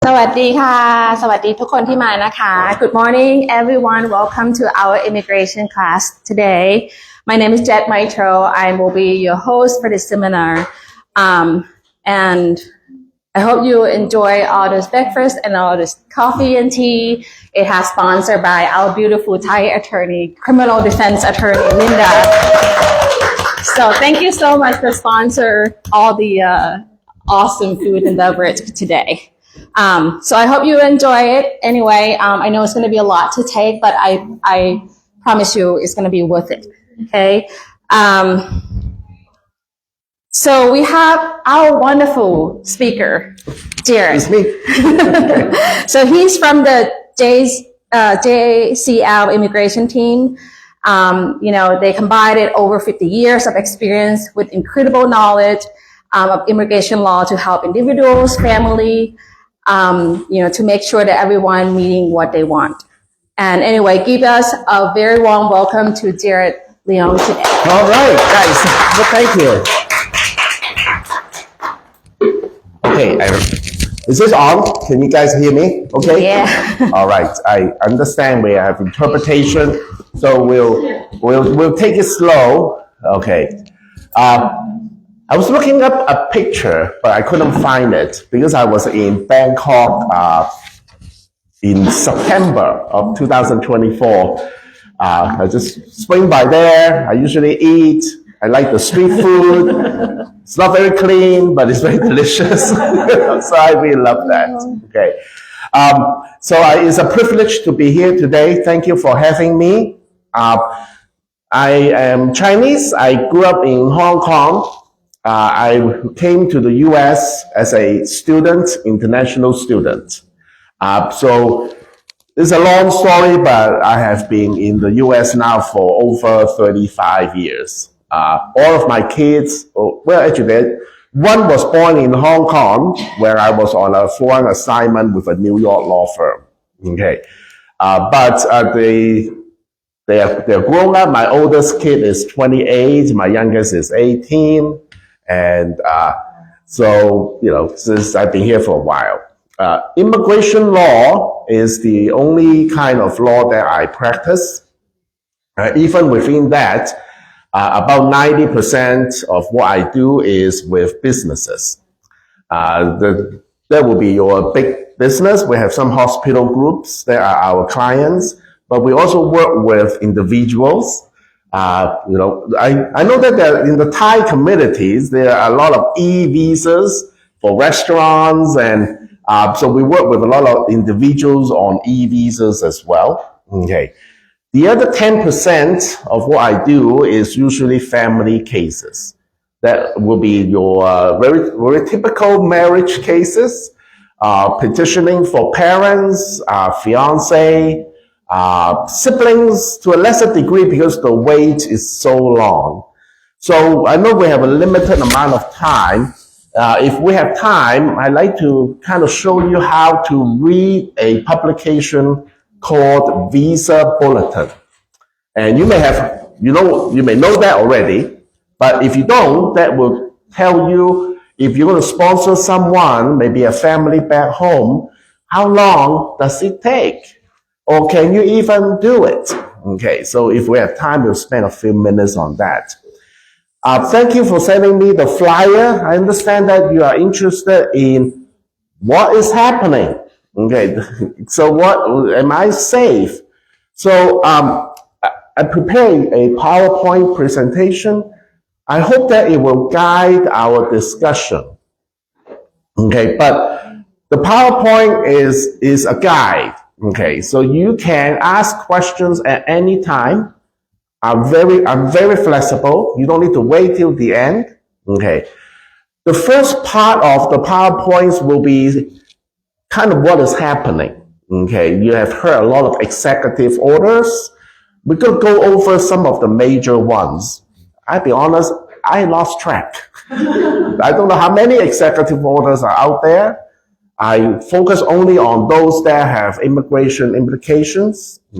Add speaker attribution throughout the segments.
Speaker 1: สวัสดีค่ะสวัสดีทุกคนที่มานะคะ Good morning everyone. Welcome to our immigration class today. My name is Jet Maitro. I will be your host for this seminar. And I hope you enjoy all this breakfast and all this coffee and tea. It has sponsored by our beautiful Thai attorney, criminal defense attorney, Linda. So thank you so much for sponsor all the awesome food and beverage today.So I hope you enjoy it. Anyway, I know it's going to be a lot to take, but I promise you it's going to be worth it. Okay. So we have our wonderful speaker, Jared.
Speaker 2: It's me.
Speaker 1: So he's from the JCL immigration team. They combined over 50 years of experience with incredible knowledge of immigration law to help individuals, family.to make sure that everyone meeting what they want. And anyway, give us a very warm welcome to Jared Leong today.
Speaker 2: All right, guys. Well, thank you. Okay, is this on? Can you guys hear me? Okay.
Speaker 1: Yeah.
Speaker 2: All right. I understand we have interpretation, so we'll take it slow. Okay.I was looking up a picture, but I couldn't find it because I was in Bangkok in September of 2024. I just swing by there. I usually eat. I like the street food. It's not very clean, but it's very delicious. So I really love that. Okay. It's a privilege to be here today. Thank you for having me. I am Chinese. I grew up in Hong Kong.I came to the U.S. as a student, international student. So it's a long story, but I have been in the U.S. now for over 35 years. All of my kids, actually, one was born in Hong Kong, where I was on a foreign assignment with a New York law firm. Okay, but they're grown up. My oldest kid is 28. My youngest is 18.And since I've been here for a while, immigration law is the only kind of law that I practice. Even within that, about 90% of what I do is with businesses. That will be your big business. We have some hospital groups that are our clients, but we also work with individuals.I know that in the Thai communities, there are a lot of e-visas for restaurants. And so we work with a lot of individuals on e-visas as well. Okay. The other 10% of what I do is usually family cases. That will be your very, very typical marriage cases, petitioning for parents, fiancé,siblings to a lesser degree because the wait is so long. So I know we have a limited amount of time. If we have time, I'd like to kind of show you how to read a publication called Visa Bulletin. And you may know that already, but if you don't, that will tell you if you're going to sponsor someone, maybe a family back home, how long does it take?Or can you even do it? Okay, so if we have time, we'll spend a few minutes on that. Thank you for sending me the flyer. I understand that you are interested in what is happening. Okay, so am I safe? So I prepared a PowerPoint presentation. I hope that it will guide our discussion. Okay, but the PowerPoint is a guide.Okay, so you can ask questions at any time. I'm very flexible. You don't need to wait till the end. Okay. The first part of the PowerPoints will be kind of what is happening. Okay, you have heard a lot of executive orders. We're going to go over some of the major ones. I'll be honest, I lost track. I don't know how many executive orders are out there.I focus only on those that have immigration implications.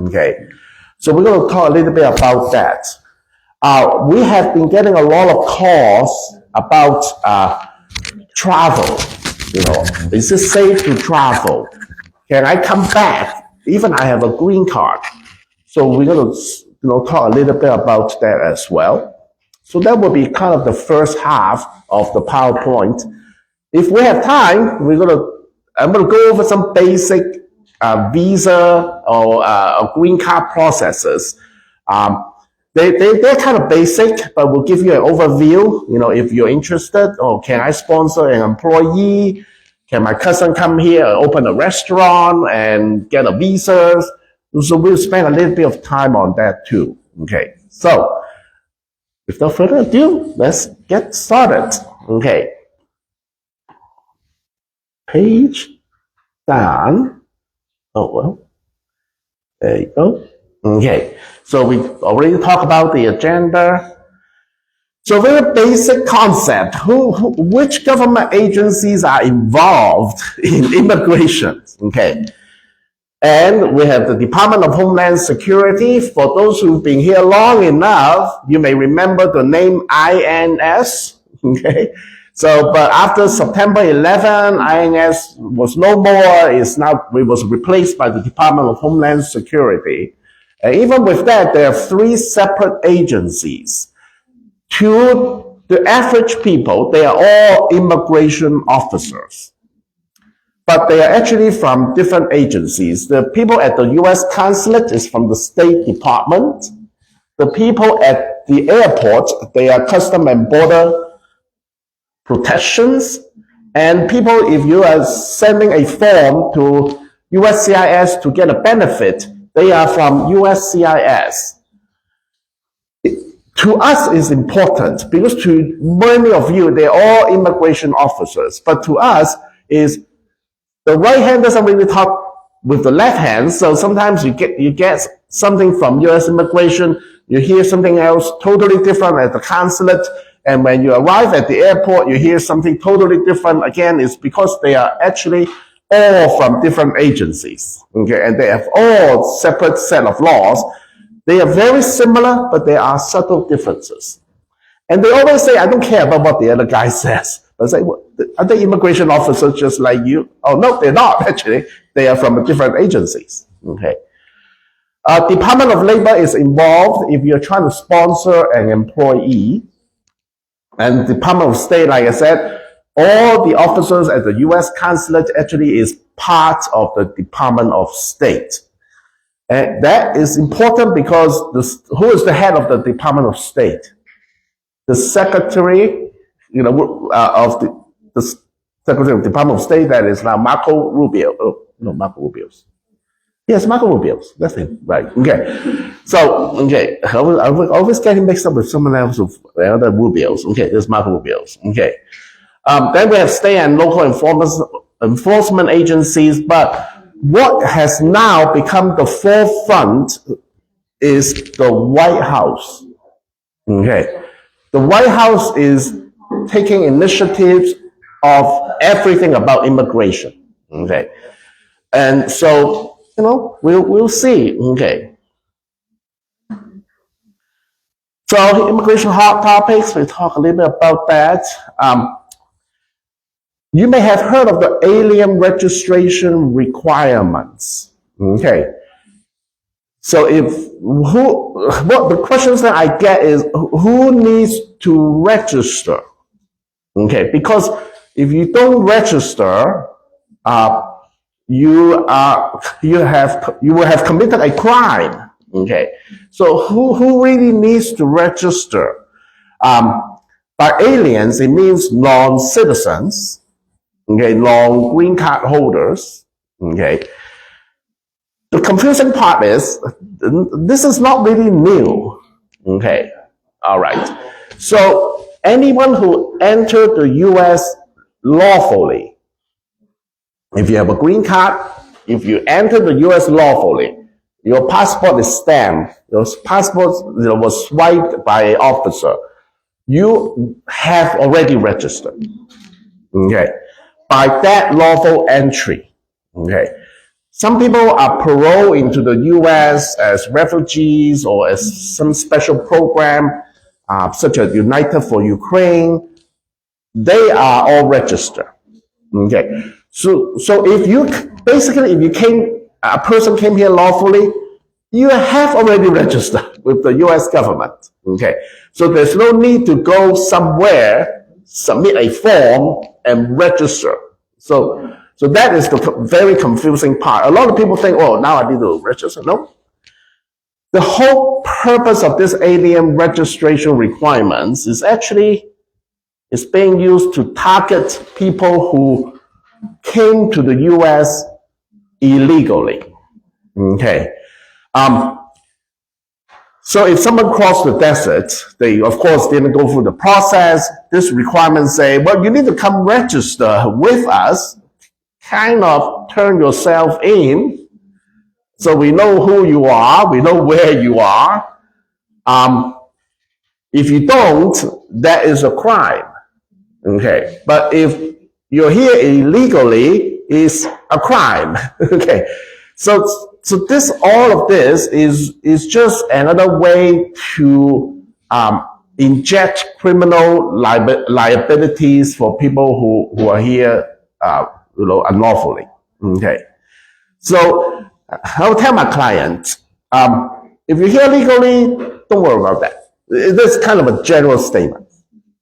Speaker 2: Okay. So we're going to talk a little bit about that. We have been getting a lot of calls about travel Is it safe to travel? Can I come back? Even I have a green card. So we're going to, talk a little bit about that as well. So that will be kind of the first half of the PowerPoint. If we have time, I'm going to go over some basic visa or green card processes. They're kind of basic, but we'll give you an overview. If you're interested, can I sponsor an employee? Can my cousin come here and open a restaurant and get a visa? So we'll spend a little bit of time on that too. Okay, so without further ado, let's get started. Okay, page down. Oh, well, there you go. Okay, so we already talked about the agenda. So very basic concept, which government agencies are involved in immigration, okay? And we have the Department of Homeland Security. For those who've been here long enough, you may remember the name INS, okay? So, but after September 11, INS was no more, it was replaced by the Department of Homeland Security. And even with that, there are 3 separate agencies. To the average people, they are all immigration officers. But they are actually from different agencies. The people at the U.S. consulate is from the State Department. The people at the airport, they are Custom and Border Protections. And people, if you are sending a form to USCIS to get a benefit, they are from USCIS. To us is important because to many of you, they're all immigration officers. But to us is the right hand doesn't really talk with the left hand. So sometimes you get something from US immigration, you hear something else totally different at the consulate. And when you arrive at the airport, you hear something totally different. Again, it's because they are actually all from different agencies. Okay, and they have all separate set of laws. They are very similar, but there are subtle differences. And they always say, I don't care about what the other guy says. I say, well, are they immigration officers just like you? Oh, no, they're not, actually. They are from different agencies. Okay. Department of Labor is involved if you're trying to sponsor an employee. And Department of State, like I said, all the officers at the U.S. consulate actually is part of the Department of State. And that is important because who is the head of the Department of State? The Secretary, of the Secretary of the Department of State, that is now Marco Rubio. Oh, no, Marco Rubio's. Yes, Marco Rubio's. That's him, right? Okay. So, okay, I always get him mixed up with someone else of the other Rubios. Okay, there's Marco Rubio's. Okay. Then we have state and local enforcement agencies, but what has now become the forefront is the White House. Okay. The White House is taking initiatives of everything about immigration. Okay. And so, we'll see. Okay. So immigration hot topics, we'll talk a little bit about that. You may have heard of the alien registration requirements. Okay. So what the questions that I get is who needs to register? Okay, because if you don't register, you will have committed a crime. Okay, so who really needs to register? By aliens, it means non-citizens. Okay, non-green card holders. Okay. The confusing part is, this is not really new. Okay. All right. So anyone who entered the U.S. lawfully, if you have a green card, if you enter the U.S. lawfully, your passport is stamped, your passport was swiped by an officer, you have already registered. Okay. By that lawful entry. Okay. Some people are paroled into the U.S. as refugees or as some special program, such as United for Ukraine. They are all registered. Okay. So if you, basically, a person came here lawfully, you have already registered with the US government. Okay. So there's no need to go somewhere, submit a form and register. So that is the very confusing part. A lot of people think, oh, now I need to register. No. The whole purpose of this alien registration requirements is being used to target people who came to the US illegally. Okay. So if someone crossed the desert, they of course didn't go through the process. This requirement say, well, you need to come register with us, kind of turn yourself in, so we know who you are, we know where you are. If you don't, that is a crime. Okay. But if you're here illegally, it's a crime. Okay. So all of this is just another way to inject criminal liabilities for people who are here, unlawfully. Okay. So I'll tell my clients, if you're here legally, don't worry about that. That's kind of a general statement.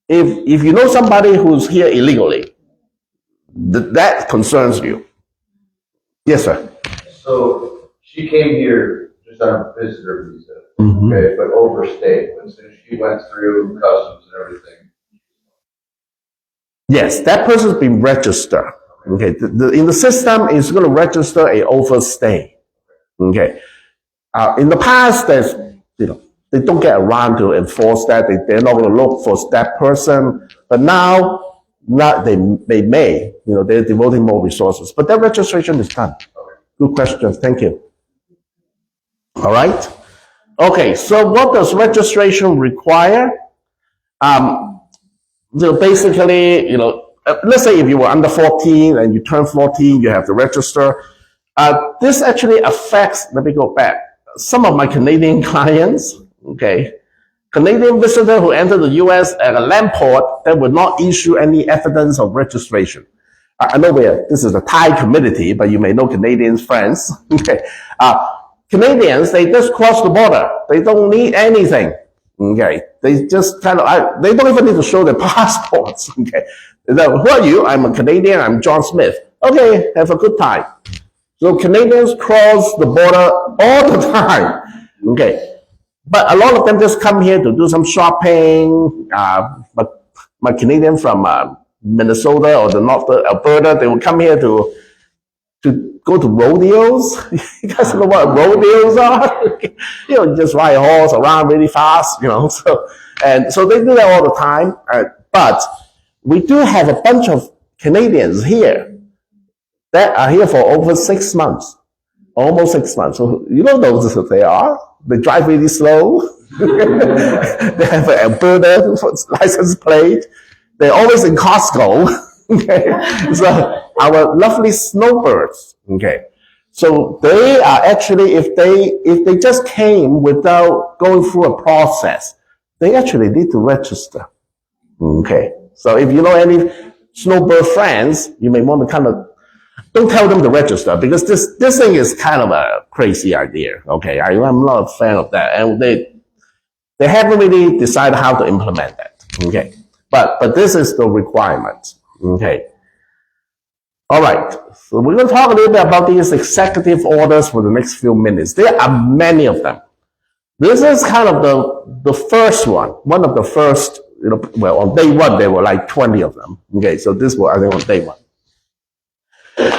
Speaker 2: If you know somebody who's here illegally, that concerns you. Yes, sir.
Speaker 3: So she came here just on a visitor visa, okay, but overstayed. As soon as she went through customs and everything.
Speaker 2: Yes, that person's been registered. Okay, in the system, it's going to register a overstay. Okay, in the past, there's they don't get around to enforce that. They're not going to look for that person. But now they may. They're devoting more resources. But that registration is done. Good question. Thank you. All right. Okay. So what does registration require? Basically, let's say if you were under 14 and you turn 14, you have to register. This actually affects. Let me go back. Some of my Canadian clients. Okay. Canadian visitor who enter the US at a land port that will not issue any evidence of registration. I know this is a Thai community, but you may know Canadian friends. Okay. Canadians, they just cross the border. They don't need anything. Okay. They just they don't even need to show their passports. Okay. Who are you? I'm a Canadian. I'm John Smith. Okay. Have a good time. So Canadians cross the border all the time. Okay. But a lot of them just come here to do some shopping. But my Canadian from Minnesota or the north of Alberta, they will come here to go to rodeos. You guys know what rodeos are? Just ride a horse around really fast, So they do that all the time. But we do have a bunch of Canadians here that are here for over 6 months, almost 6 months. So you don't know who they are. They drive really slow. They have an Alberta license plate. They're always in Costco. Okay. So our lovely snowbirds. Okay. So they are actually, if they just came without going through a process, they actually need to register. Okay. So if you know any snowbird friends, you may want to don't tell them to register, because this thing is kind of a crazy idea. Okay. I'm not a fan of that. And they haven't really decided how to implement that. Okay. But this is the requirement. Okay. All right. So we're going to talk a little bit about these executive orders for the next few minutes. There are many of them. This is kind of the first one of the first, on day one, there were like 20 of them. Okay. So this was, I think, on day one.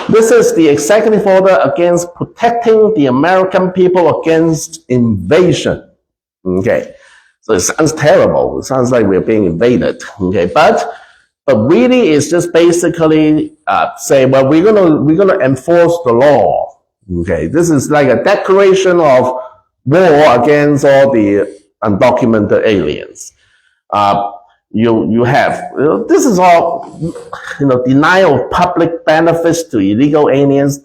Speaker 2: This is the executive order against protecting the American people against invasion. Okay. So it sounds terrible. It sounds like we're being invaded. Okay. But really it's just basically say, well, we're gonna enforce the law. Okay. This is like a declaration of war against all the undocumented aliens. You have, this is all, denial of public benefits to illegal aliens.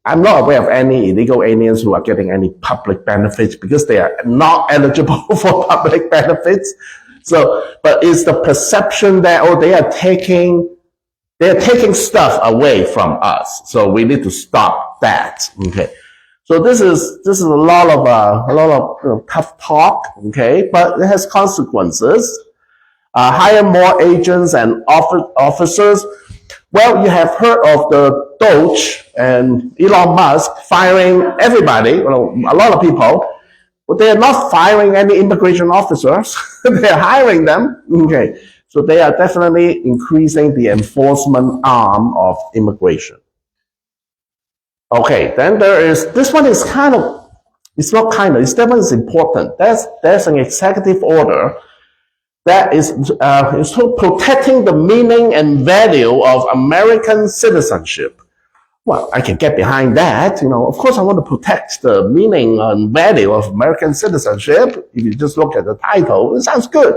Speaker 2: I'm not aware of any illegal aliens who are getting any public benefits because they are not eligible for public benefits. So, but it's the perception that, they are taking they're taking stuff away from us. So we need to stop that. Okay. So this is a lot of tough talk. Okay. But it has consequences. Hire more agents and officers. Well, you have heard of the Doge and Elon Musk firing everybody, a lot of people. But they are not firing any immigration officers. They are hiring them. Okay. So they are definitely increasing the enforcement arm of immigration. Okay. Then there is, this one is kind of, it's not kind of, that one is important. There's an executive order that is protecting the meaning and value of American citizenship. Well, I can get behind that. Of course, I want to protect the meaning and value of American citizenship. If you just look at the title, it sounds good.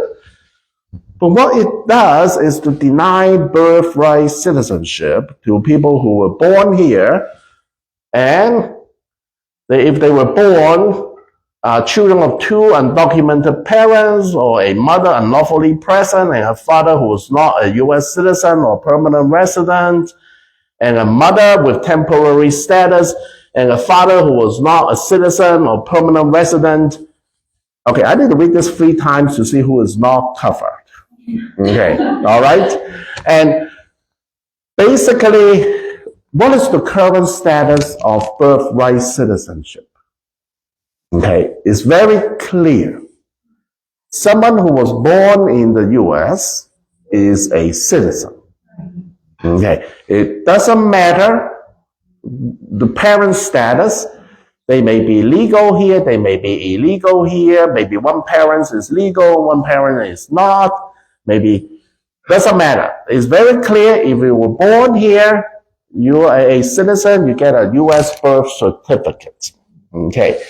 Speaker 2: But what it does is to deny birthright citizenship to people who were born here, and if they were born children of two undocumented parents, or a mother unlawfully present and a father who was not a U.S. citizen or permanent resident, and a mother with temporary status, and a father who was not a citizen or permanent resident. Okay, I need to read this 3 times to see who is not covered. Okay, all right? And basically, what is the current status of birthright citizenship? Okay, it's very clear. Someone who was born in the U.S. is a citizen. Okay, it doesn't matter the parent status. They may be legal here, they may be illegal here, maybe one parent is legal, one parent is not, maybe, doesn't matter. It's very clear, if you were born here, you are a citizen, you get a U.S. birth certificate. Okay.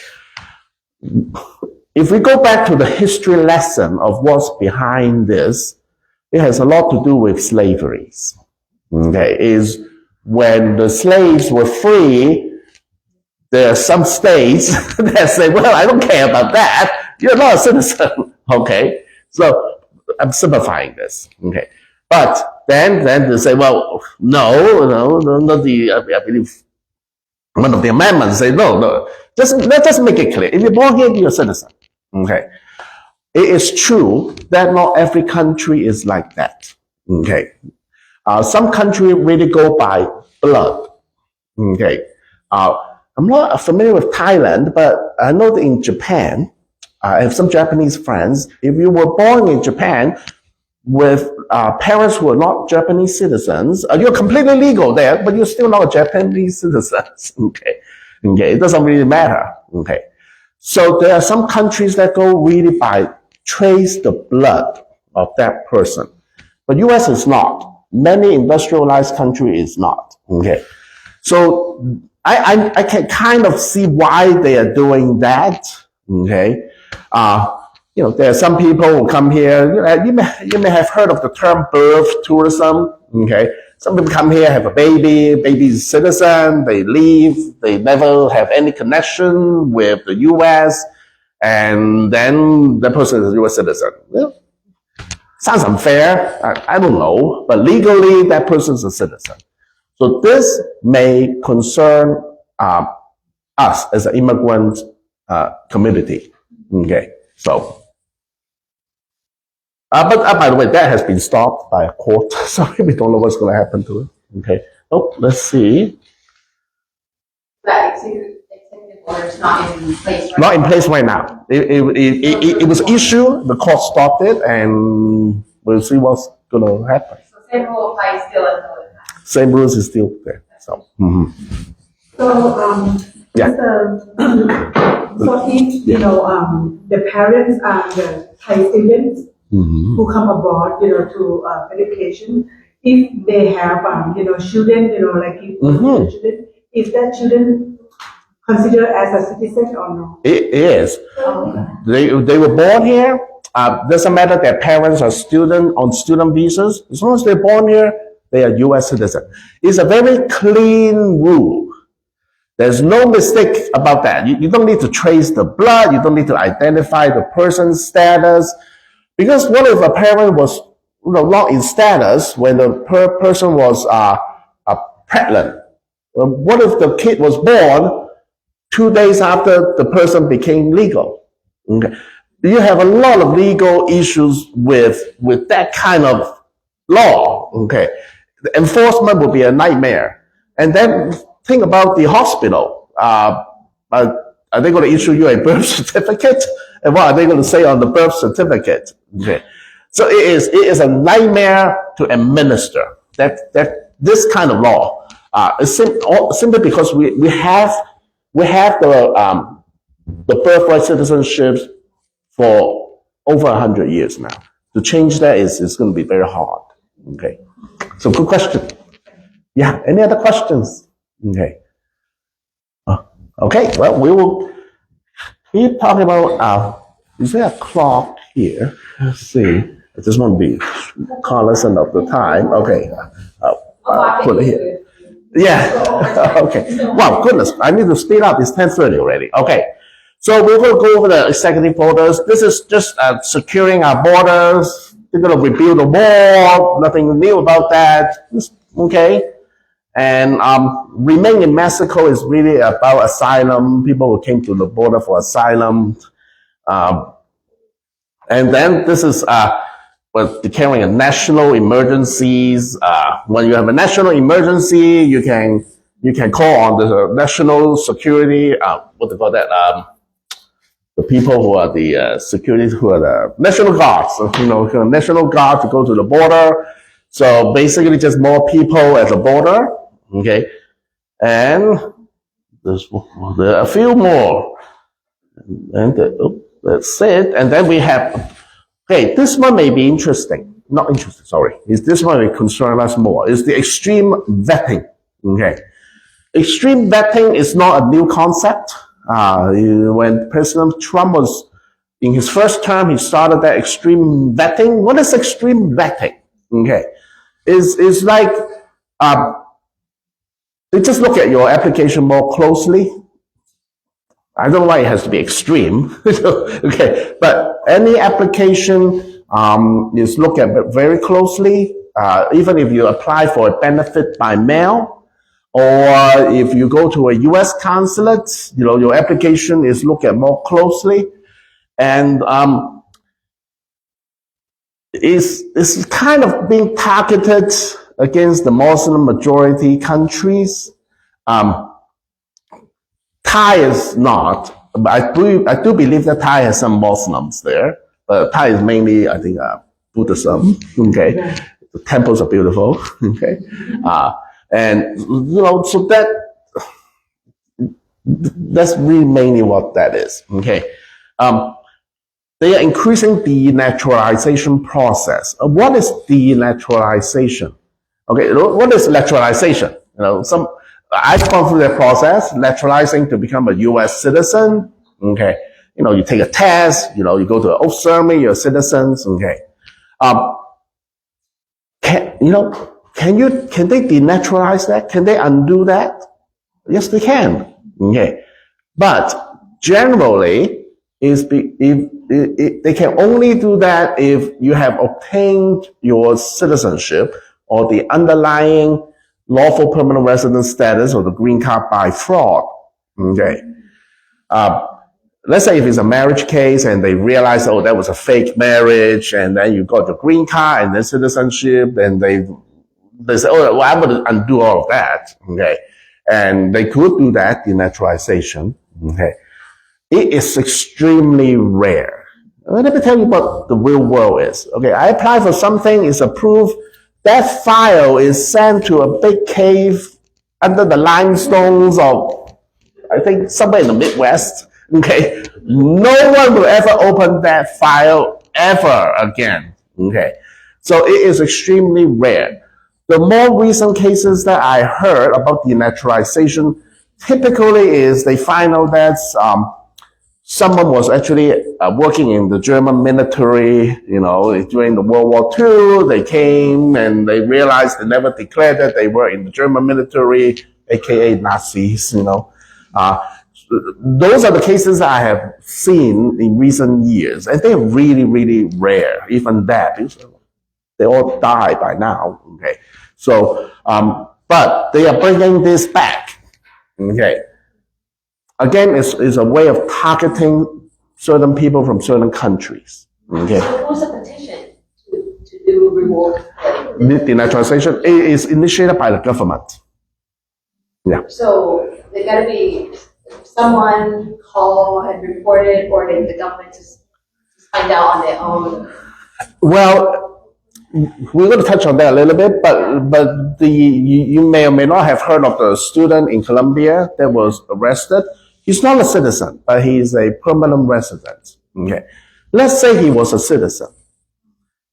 Speaker 2: If we go back to the history lesson of what's behind this, it has a lot to do with slavery. Okay, is when the slaves were free, there are some states that say, well, I don't care about that. You're not a citizen. Okay, so I'm simplifying this. Okay, but then they say, well, no, I believe one of the amendments say, no, let's just make it clear. If you're born here, you're a citizen. Okay, it is true that not every country is like that. Okay. Some countries really go by blood. Okay. I'm not familiar with Thailand, but I know that in Japan, I have some Japanese friends. If you were born in Japan with parents who are not Japanese citizens, you're completely legal there, but you're still not a Japanese citizen. Okay. Okay. It doesn't really matter. Okay. So there are some countries that go really by trace the blood of that person. But US is not. Many industrialized country is not. Okay. So I can kind of see why they are doing that. Okay. There are some people who come here, you may have heard of the term birth tourism. Okay. Some people come here, have a baby's citizen, they leave, they never have any connection with the US, and then the person is a US citizen. Well, sounds unfair, I don't know, but legally that person is a citizen. So this may concern us as an immigrant community. Okay, so. But by the way, that has been stopped by a court. Sorry, we don't know what's going to happen to it. Okay. Oh, let's see.
Speaker 4: That executive order is not in place right now.
Speaker 2: Not in place right now. It was issued, the court stopped it, and we'll see what's going to happen.
Speaker 4: So same rule applies still until it passes.
Speaker 2: Same rules is still there. So, yeah.
Speaker 5: So if the parents are the Thai students who come abroad, to education, if they have children, children, is that children considered as a citizen or no?
Speaker 2: It is. They were born here. Doesn't matter their parents are on student visas. As long as they're born here, they are U.S. citizen. It's a very clean rule. There's no mistake about that. You don't need to trace the blood. You don't need to identify the person's status. Because what if a parent was law in status when the person was pregnant. What if the kid was born 2 days after the person became legal? Okay. You have a lot of legal issues with that kind of law. Okay. The enforcement would be a nightmare. And then think about the hospital. Are they going to issue you a birth certificate? And what are they going to say on the birth certificate? Okay. So it is a nightmare to administer this kind of law. Simply because we have the birthright citizenships for over 100 years now. To change that is going to be very hard. Okay. So good question. Yeah. Any other questions? Okay. Okay. Well, we will keep talking about, is there a clock here? Let's see. I just want to be cognizant of the time. Okay. Put it here. Yeah. Okay. Wow, goodness. I need to speed up. It's 10:30 already. Okay. So we will go over the executive orders. This is just securing our borders. We're going to rebuild the wall. Nothing new about that. Okay. And remain in Mexico is really about asylum. People who came to the border for asylum. And then this is declaring a national emergencies. When you have a national emergency, you can call on the national security. What do you call that? The people who are the security, who are the national guards. National guard to go to the border. So basically, just more people at the border. Okay, and there's a few more, and that's it. And then we have. Okay, this one may be interesting. Not interesting, sorry. This one may concern us more. Is the extreme vetting. Okay. Extreme vetting is not a new concept. When President Trump was in his first term, he started that extreme vetting. What is extreme vetting? Okay. It's like, they just look at your application more closely. I don't know why it has to be extreme. Okay, but any application is looked at very closely. Even if you apply for a benefit by mail, or if you go to a U.S. consulate, your application is looked at more closely, and is kind of being targeted against the Muslim majority countries. Thai is not, but I do believe that Thai has some Muslims there. But Thai is mainly, I think, Buddhism. Okay, the temples are beautiful. Okay, and so that's really mainly what that is. Okay, they are increasing the naturalization process. What is denaturalization? Okay, what is naturalization? I've gone through that process, naturalizing to become a U.S. citizen. Okay. You take a test, you go to an oath ceremony, you're citizens. Okay. Can they denaturalize that? Can they undo that? Yes, they can. Okay. But generally, they can only do that if you have obtained your citizenship or the underlying lawful permanent resident status or the green card by fraud. Okay. Let's say if it's a marriage case and they realize, that was a fake marriage, and then you got the green card and then citizenship, and they say, I'm going to undo all of that. Okay. And they could do that, denaturalization. Okay. It is extremely rare. Let me tell you what the real world is. Okay. I apply for something, it's approved. That file is sent to a big cave under the limestones of, I think, somewhere in the Midwest. Okay. No one will ever open that file ever again. Okay. So it is extremely rare. The more recent cases that I heard about denaturalization typically is they find out that someone was actually working in the German military, during the World War II. They came and they realized they never declared that they were in the German military, aka Nazis, Those are the cases I have seen in recent years, and they're really, really rare. Even that, They all die by now. Okay. So, but they are bringing this back. Okay. Again, it's a way of targeting certain people from certain countries. Okay.
Speaker 4: So it was a petition to do reward.
Speaker 2: Denaturalization is initiated by the government. Yeah.
Speaker 4: So there gotta be someone call and report it, or the government just find out on their own.
Speaker 2: Well, we're going to touch on that a little bit, but you may or may not have heard of the student in Colombia that was arrested. He's not a citizen, but he's a permanent resident. Okay. Let's say he was a citizen.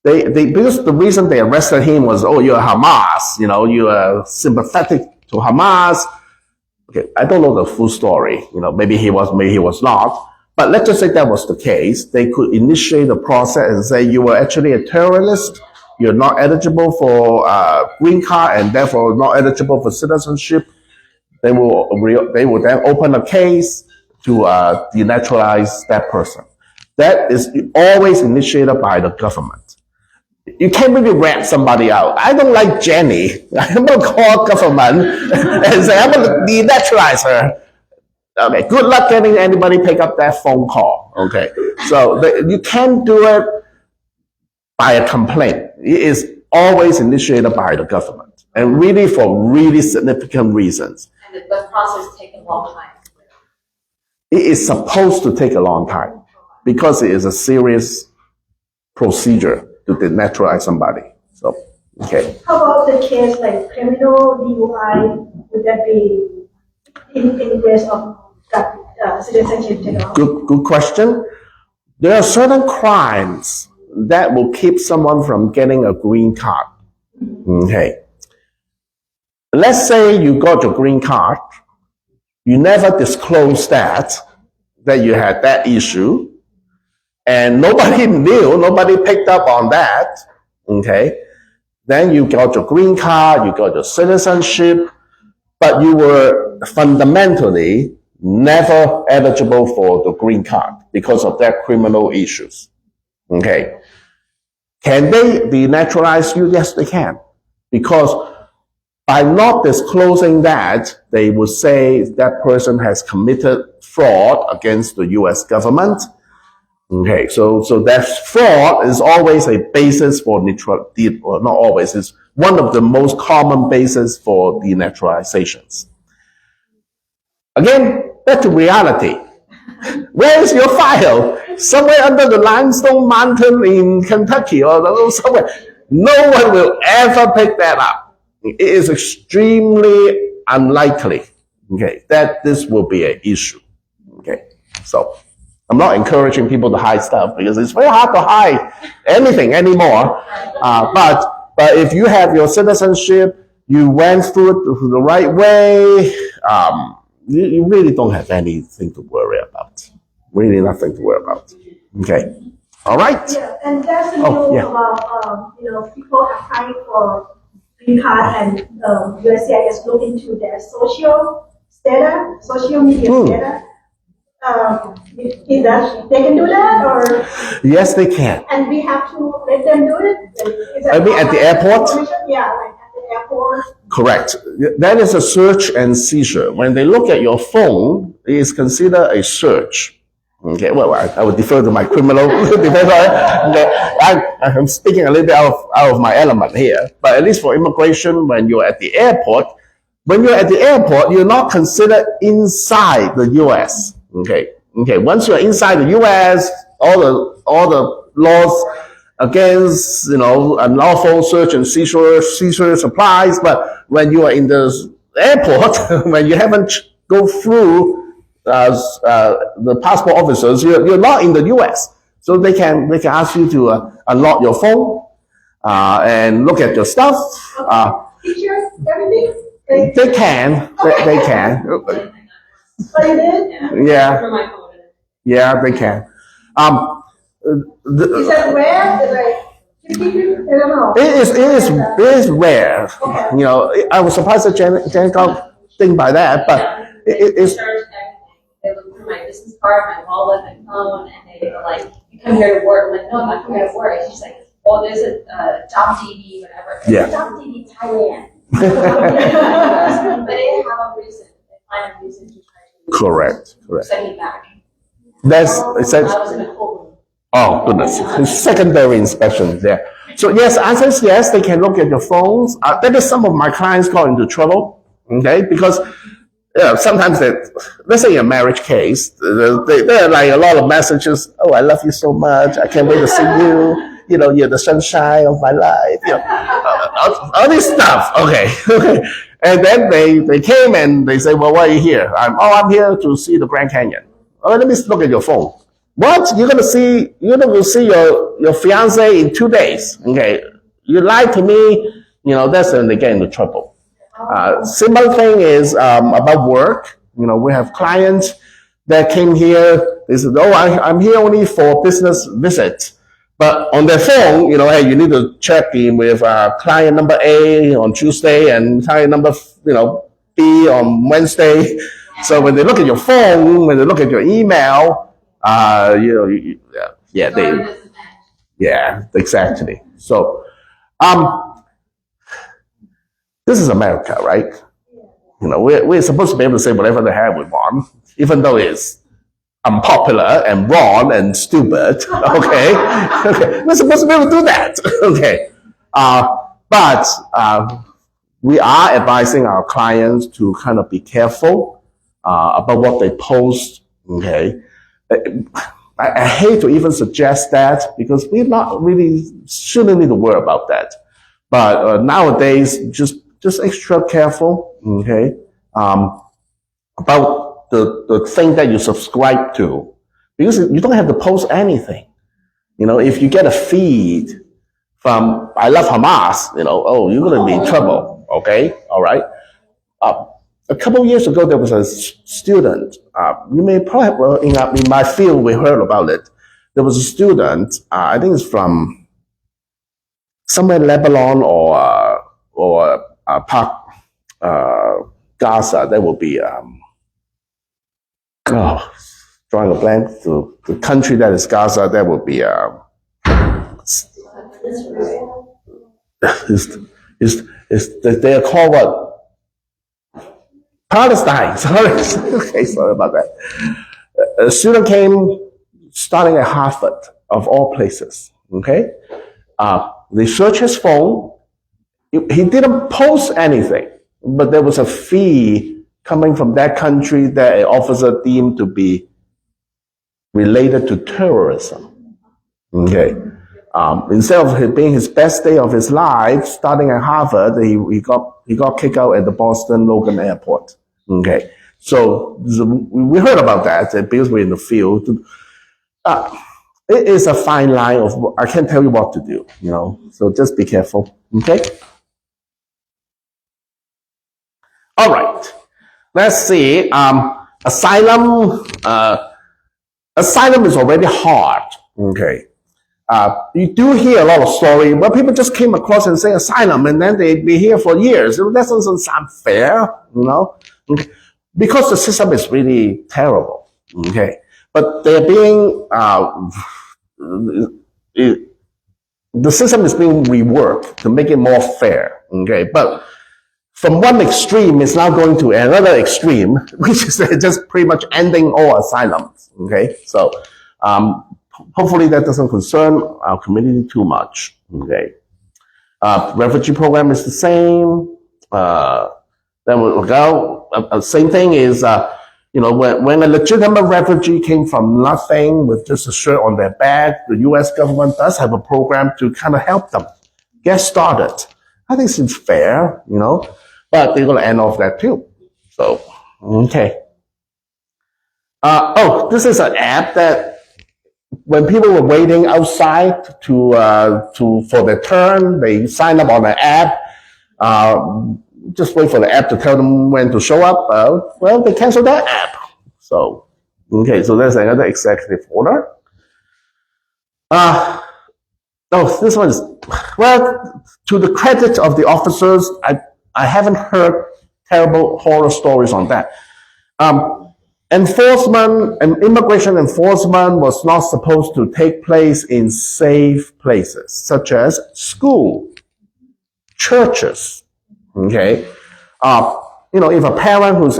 Speaker 2: Because the reason they arrested him was, oh, you're Hamas, you are sympathetic to Hamas. Okay, I don't know the full story. Maybe he was, maybe he was not. But let's just say that was the case. They could initiate the process and say you were actually a terrorist. You're not eligible for green card and therefore not eligible for citizenship. They will then open a case to denaturalize that person. That is always initiated by the government. You can't really rat somebody out. I don't like Jenny. I'm going to call government and say, I'm going to denaturalize her. Okay, good luck getting anybody pick up that phone call. Okay, so you can't do it by a complaint. It is always initiated by the government, and really for really significant reasons.
Speaker 4: And the process takes a long time.
Speaker 2: It is supposed to take a long time because it is a serious procedure to denaturalize somebody. So, okay.
Speaker 5: How about the case like criminal DUI? Would that be in case of citizenship taken?
Speaker 2: Good question. There are certain crimes that will keep someone from getting a green card. Okay. Let's say you got your green card. You never disclosed that you had that issue. And nobody knew, nobody picked up on that. Okay. Then you got your green card, you got your citizenship, but you were fundamentally never eligible for the green card because of their criminal issues. Okay. Can they denaturalize you? Yes, they can. Because by not disclosing that, they would say that person has committed fraud against the US government. Okay, so that fraud is always a basis for neutrality, or not always, it's one of the most common bases for denaturalizations. Again, back to reality. Where is your file? Somewhere under the limestone mountain in Kentucky or somewhere. No one will ever pick that up. It is extremely unlikely, okay, that this will be an issue. Okay, so I'm not encouraging people to hide stuff because it's very hard to hide anything anymore. But if you have your citizenship, you went through it the right way, you really don't have anything to worry about. Really nothing to worry about. Okay. All right.
Speaker 5: Yeah, and there's a news about people applying for green card and USCIS look into their social media data. They can do that, or
Speaker 2: yes, they can.
Speaker 5: And we have to let them do it.
Speaker 2: I mean, at the airport.
Speaker 5: Yeah, like at the airport.
Speaker 2: Correct. That is a search and seizure. When they look at your phone, it is considered a search. Okay, well, I would defer to my criminal defense. I'm speaking a little bit out of my element here, but at least for immigration, when you're at the airport, you're not considered inside the U.S. Okay. Once you're inside the U.S., all the laws against unlawful search and seizure applies. But when you are in the airport, when you haven't go through the passport officers, you're not in the U.S. So they can ask you to unlock your phone and look at your stuff.
Speaker 5: Pictures, everything.
Speaker 2: They can. They can.
Speaker 5: Oh, you did?
Speaker 2: Yeah. Yeah, they can.
Speaker 5: Is that rare? Like, I don't know.
Speaker 2: It is rare.
Speaker 5: Okay.
Speaker 2: I was surprised that Jen got thing by that, but it's.
Speaker 4: They look through my business card, my wallet, my phone, and they were like, "You come here to work?" I'm like, "No, I'm not coming here to work." She's like, or there's a job DB, whatever.
Speaker 2: Yeah.
Speaker 4: Job DB Thailand. But they have a reason. They find a reason to try to
Speaker 2: Correct.
Speaker 4: send it back.
Speaker 2: That's
Speaker 4: I was in a courtroom.
Speaker 2: oh goodness, secondary inspection there. So yes, answer is yes. They can look at your phones. That is some of my clients got into trouble. Okay, because sometimes let's say a marriage case, there are like a lot of messages. Oh, I love you so much. I can't wait to see you. You know, you're the sunshine of my life. You know, all this stuff. Okay. And then they came and they say, well, why are you here? I'm here to see the Grand Canyon. Oh, let me look at your phone. What? You're gonna see your fiance in 2 days. Okay. You lied to me, that's when they get into trouble. Similar thing is about work. We have clients that came here. They said, oh, I'm here only for business visits. But on their phone, hey, you need to check in with client number A on Tuesday and client number, B on Wednesday. So when they look at your phone, when they look at your email, exactly. So, this is America, right? We're supposed to be able to say whatever the hell we want, even though it's unpopular and wrong and stupid. Okay. We're supposed to be able to do that. Okay. But we are advising our clients to kind of be careful about what they post. Okay. I hate to even suggest that because we're not really shouldn't need to worry about that. But nowadays, just extra careful. Okay. About the thing that you subscribe to, because you don't have to post anything. If you get a feed from I love Hamas, you're going to be in trouble. Okay, all right. A couple of years ago, there was a student. You may probably in my field we heard about it. There was a student. I think it's from somewhere in Lebanon or Gaza. That will be. Drawing a blank to the country that is Gaza, that would be they are called what? Palestine. Sorry. Okay, sorry about that. A student came starting at Harvard, of all places. Okay, they searched his phone. He didn't post anything, but there was a feed coming from that country that an officer deemed to be related to terrorism. Okay. Instead of it being his best day of his life, starting at Harvard, he got kicked out at the Boston Logan Airport. Okay. So we heard about that because we're in the field. It is a fine line of I can't tell you what to do, So just be careful. Okay. All right. Let's see. Asylum. Asylum is already hard. Okay. You do hear a lot of stories where people just came across and say asylum, and then they'd be here for years. That doesn't sound fair, Okay. Because the system is really terrible. Okay. But they're being the system is being reworked to make it more fair. Okay. But from one extreme, it's now going to another extreme, which is just pretty much ending all asylums. Okay, so hopefully that doesn't concern our community too much. Okay, refugee program is the same. Then we'll go. Same thing is, when a legitimate refugee came from nothing with just a shirt on their back, the U.S. government does have a program to kind of help them get started. I think it's fair, but they're going to end off that too. So, okay. This is an app that when people were waiting outside for their turn, they sign up on the app. Just wait for the app to tell them when to show up. They canceled that app. So, okay, so there's another executive order. This one is, to the credit of the officers, I haven't heard terrible horror stories on that. enforcement and immigration enforcement was not supposed to take place in safe places, such as school, churches. Okay, if a parent who's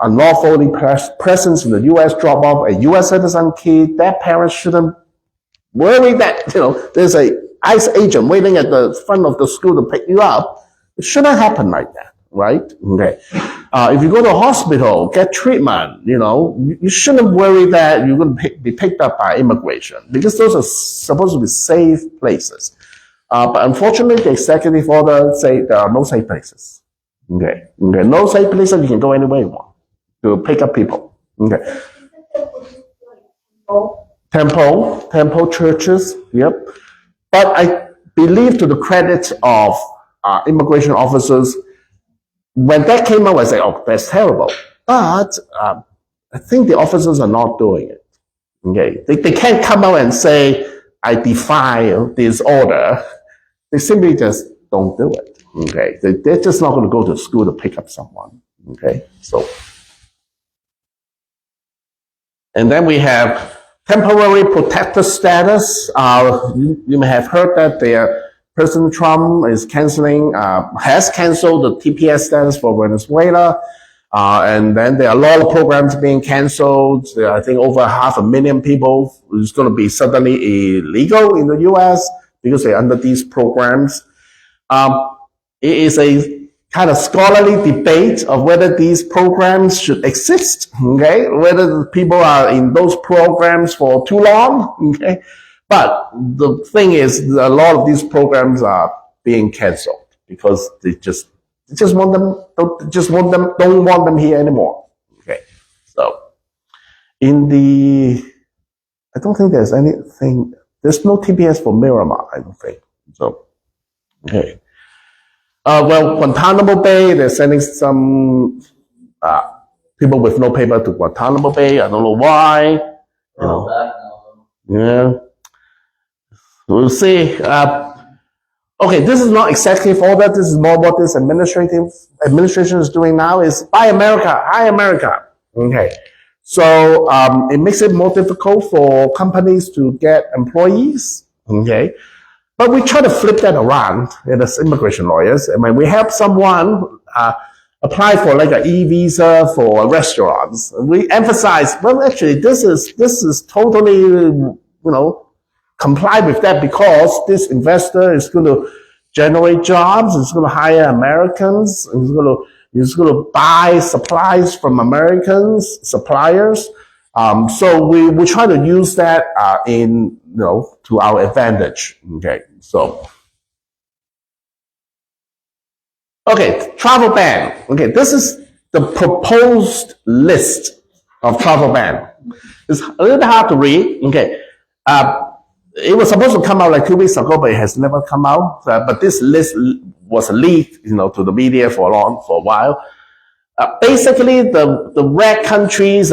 Speaker 2: unlawfully present in the U.S. drop off a U.S. citizen kid, that parent shouldn't worry that there's a ICE agent waiting at the front of the school to pick you up. It shouldn't happen like that, right? Okay. If you go to a hospital, get treatment, you shouldn't worry that you're going to be picked up by immigration because those are supposed to be safe places. But unfortunately, the executive order say there are no safe places. Okay. No safe places. You can go anywhere you want to pick up people. Okay. Temple churches. Yep. But I believe to the credit of immigration officers, when that came out, I said, "Oh, that's terrible." But I think the officers are not doing it. Okay. They can't come out and say, "I defy this order." They simply just don't do it. Okay, they're just not going to go to school to pick up someone. Okay, and then we have temporary protected status. You may have heard that President Trump has canceled the TPS status for Venezuela. And then there are a lot of programs being canceled. I think over 500,000 people is going to be suddenly illegal in the U.S. because they're under these programs. It is a kind of scholarly debate of whether these programs should exist, okay? Whether people are in those programs for too long, okay? But the thing is, a lot of these programs are being canceled because they don't want them here anymore, okay? So, I don't think there's anything. There's no TPS for Miramar, I don't think. So, okay. Well, Guantanamo Bay, they're sending some people with no paper to Guantanamo Bay. I don't know why. Yeah. We'll see. Okay, this is not executive order. This is more what this administration is doing now is Buy America, Hire America. Okay. So it makes it more difficult for companies to get employees. Okay. But we try to flip that around as immigration lawyers. I mean, we help someone apply for like an e-visa for restaurants. We emphasize, well, actually, this is totally, comply with that because this investor is going to generate jobs. It's going to hire Americans. It's going to buy supplies from Americans suppliers. So we try to use that to our advantage. Okay, travel ban. Okay, this is the proposed list of travel ban. It's a little bit hard to read. Okay, it was supposed to come out like 2 weeks ago, but it has never come out. But this list was leaked, to the media for a while. Basically, the red countries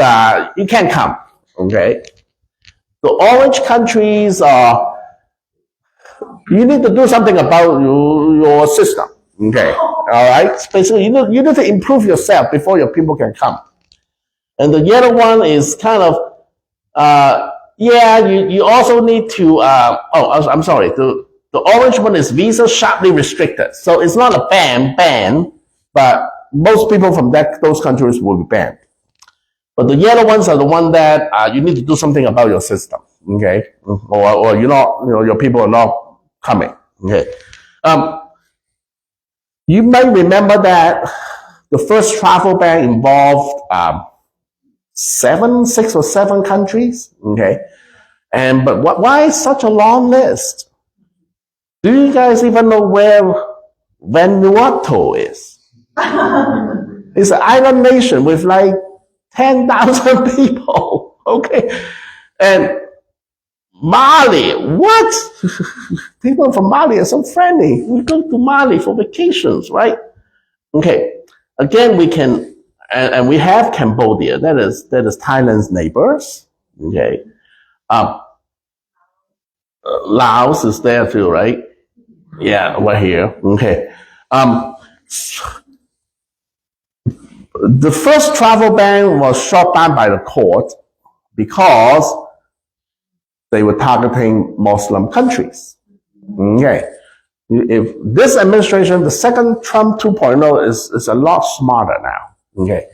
Speaker 2: you can't come. Okay, the orange countries you need to do something about your system. Okay, all right. Basically, you need to improve yourself before your people can come. And the yellow one is kind of you also need to I'm sorry. The orange one is visa sharply restricted, so it's not a ban, but most people from those countries will be banned. But the yellow ones are the one that you need to do something about your system, okay? Or you're not, your people are not coming, okay? You might remember that the first travel ban involved 6 or 7 countries, okay? But why such a long list? Do you guys even know where Vanuatu is? It's an island nation with like 10,000 people, okay? And Mali, what? People from Mali are so friendly. We go to Mali for vacations, right? Okay, again, we can, and we have Cambodia, that is Thailand's neighbors, okay? Laos is there too, right? Yeah, we're here, okay. The first travel ban was shot down by the court because they were targeting Muslim countries. Okay. If this administration, the second Trump 2.0 is a lot smarter now. Okay.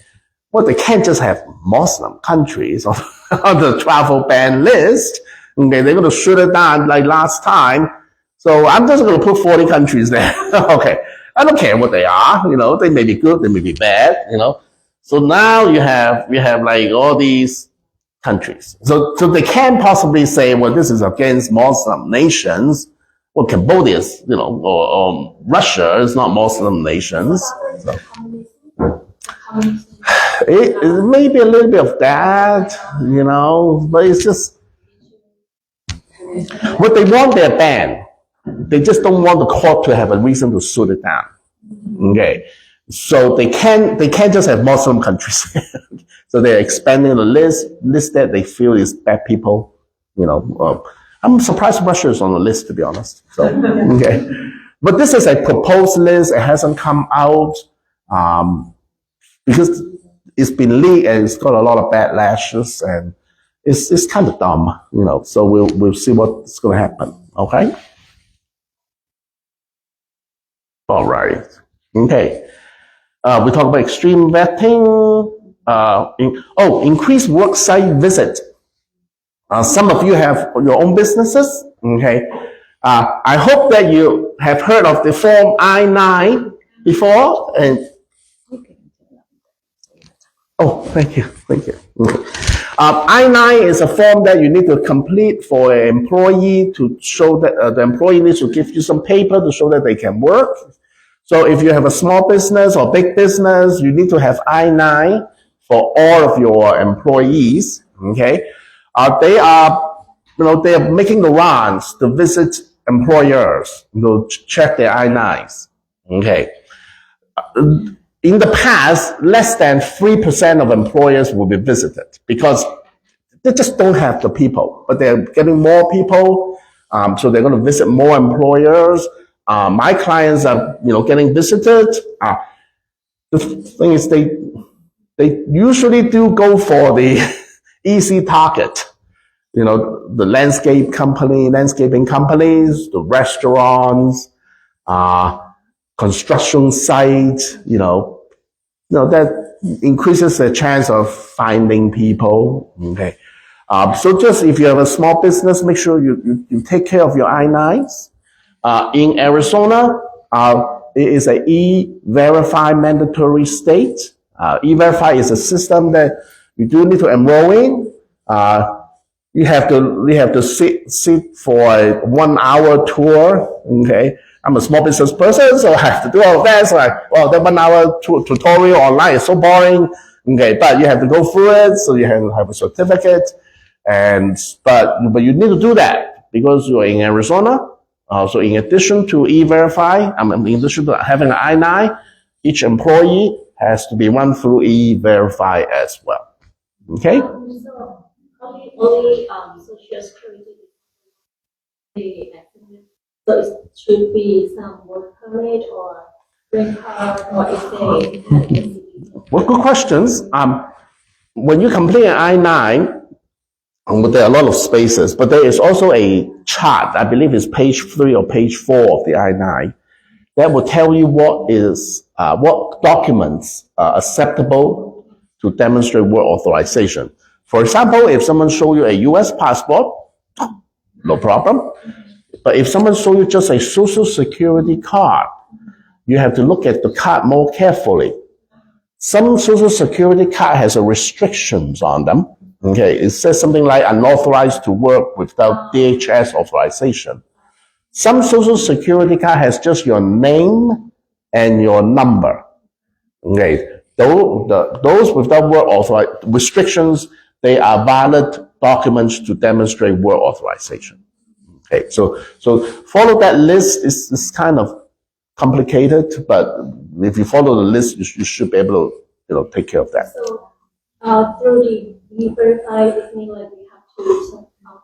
Speaker 2: Well, they can't just have Muslim countries on the travel ban list. Okay. They're going to shoot it down like last time. So I'm just going to put 40 countries there. Okay. I don't care what they are. They may be good. They may be bad, So now you have like all these countries. So they can't possibly say, well, this is against Muslim nations. Well, Cambodia is, or Russia is not Muslim nations. So. It may be a little bit of that, but it's just what they want, they're banned. They just don't want the court to have a reason to shoot it down. Okay. So they can't just have Muslim countries. So they're expanding the list that they feel is bad people, I'm surprised Russia is on the list, to be honest. So, okay. But this is a proposed list. It hasn't come out, because it's been leaked and it's got a lot of backlashes and it's kind of dumb, so we'll see what's going to happen. Okay. All right. Okay. We talk about extreme vetting. Increased worksite visit. Some of you have your own businesses. Okay. I hope that you have heard of the form I-9 before. And thank you. I-9 is a form that you need to complete for an employee to show that the employee needs to give you some paper to show that they can work. So if you have a small business or big business, you need to have I-9 for all of your employees. Okay. They are making the rounds to visit employers, to check their I-9s. Okay. In the past, less than 3% of employers will be visited because they just don't have the people, but they're getting more people. So they're going to visit more employers. My clients are, getting visited. The thing is they usually do go for the easy target. The landscaping companies, the restaurants, construction sites, that increases the chance of finding people. Okay. So just if you have a small business, make sure you take care of your I-9s. In Arizona, it is a E-Verify mandatory state. E-Verify is a system that you do need to enroll in. You have to sit for a 1-hour tour. Okay. I'm a small business person, so I have to do all of that. So that 1-hour tutorial online is so boring. Okay. But you have to go through it. So you have to have a certificate. But you need to do that because you're in Arizona. So in addition to E-Verify, in addition to having an I-9, each employee has to be run through E-Verify as well. Okay?
Speaker 6: So only Social Security. So it should be some work permit or green card or
Speaker 2: Well, good questions. When you complete an I-9, there are a lot of spaces, but there is also a chart, I believe it's page 3 or page 4 of the I-9, that will tell you what documents are acceptable to demonstrate work authorization. For example, if someone shows you a US passport, no problem. But if someone shows you just a social security card, you have to look at the card more carefully. Some social security card has restrictions on them. Okay, it says something like unauthorized to work without DHS authorization. Some social security card has just your name and your number. Okay, those without work restrictions, they are valid documents to demonstrate work authorization. Okay, so follow that list. It's kind of complicated, but if you follow the list, you should be able to take care of that.
Speaker 6: So through the E-Verify, it means like we have to send out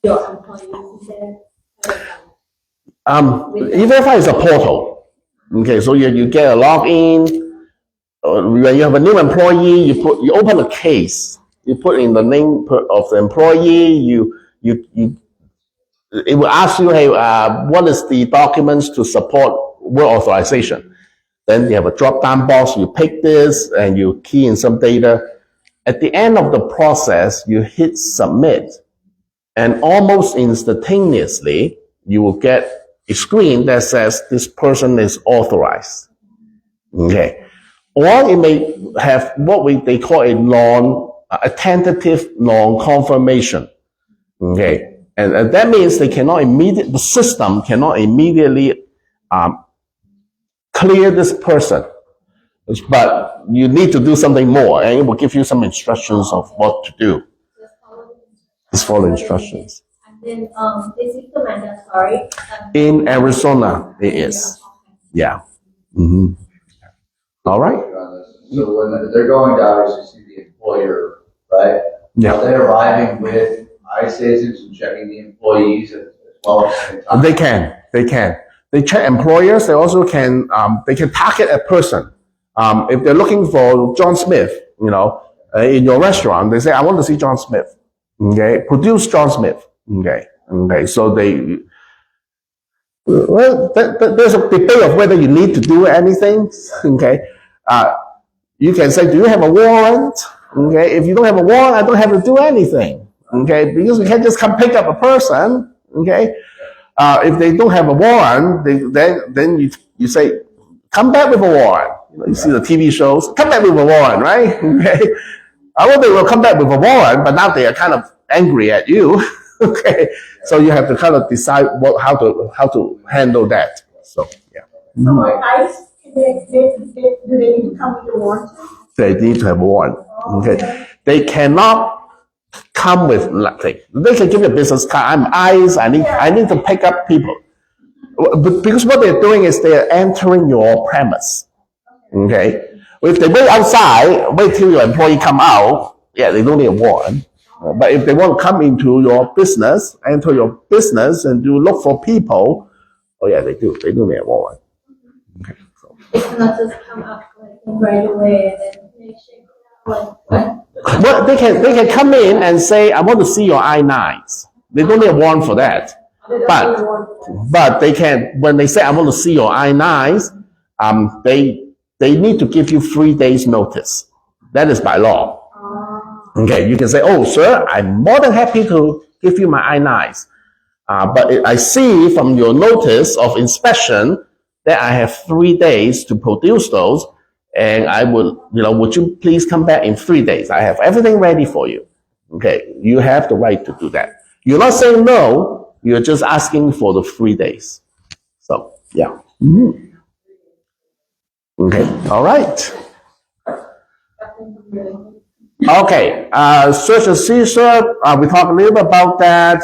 Speaker 6: your employees there.
Speaker 2: E-Verify is a portal. Okay, so you get a login. When you have a new employee, you open a case. You put in the name of the employee. It will ask you, hey, what is the documents to support work authorization? Then you have a drop-down box. You pick this and you key in some data. At the end of the process, you hit submit, and almost instantaneously, you will get a screen that says this person is authorized. Okay. Or it may have what they call a tentative non-confirmation. Okay. And that means the system cannot immediately clear this person. But you need to do something more, and it will give you some instructions of what to do. Just follow instructions.
Speaker 6: And then this is the mandatory.
Speaker 2: In Arizona, it is. Yeah. Mm-hmm. All right.
Speaker 3: So when they're going to obviously see the employer, right?
Speaker 2: Yeah.
Speaker 3: Are they arriving with ICE agents and checking the employees as well at the same time?
Speaker 2: They can. They check employers. They also can. They can target a person. If they're looking for John Smith, in your restaurant, they say, "I want to see John Smith." Okay, produce John Smith. Okay. So there's a debate of whether you need to do anything. Okay. You can say, "Do you have a warrant?" Okay. If you don't have a warrant, I don't have to do anything. Okay, because we can't just come pick up a person. Okay. If they don't have a warrant, then you say, "Come back with a warrant." You see the TV shows, come back with a warrant, right? Okay. I wonder they will come back with a warrant, but now they are kind of angry at you. Okay. So you have to kind of decide how to handle that. So yeah.
Speaker 5: So ICE, do they need to come with a warrant?
Speaker 2: They need to have a warrant. Okay. They cannot come with nothing. They can give you a business card. I'm ICE. I need to pick up people. Because what they're doing is they're entering your premise. Okay. If they wait outside, wait till your employee come out, they don't need a warrant. But if they want to come into your business, enter your business and look for people, they do. They do need a warrant. Okay. So.
Speaker 6: It's not just come up like right away and then they check
Speaker 2: Well, they can come in and say, "I want to see your I-9s." They don't need a warrant for that. But they can, when they say, "I want to see your I-9s," they need to give you 3 days notice. That is by law. Okay, you can say, "Oh, sir, I'm more than happy to give you my I-9s. But I see from your notice of inspection that I have 3 days to produce those. And I would you please come back in 3 days? I have everything ready for you." Okay, you have the right to do that. You're not saying no, you're just asking for the 3 days. So, yeah. Mm-hmm. Okay, all right. Okay, search and seizure, we talked a little bit about that.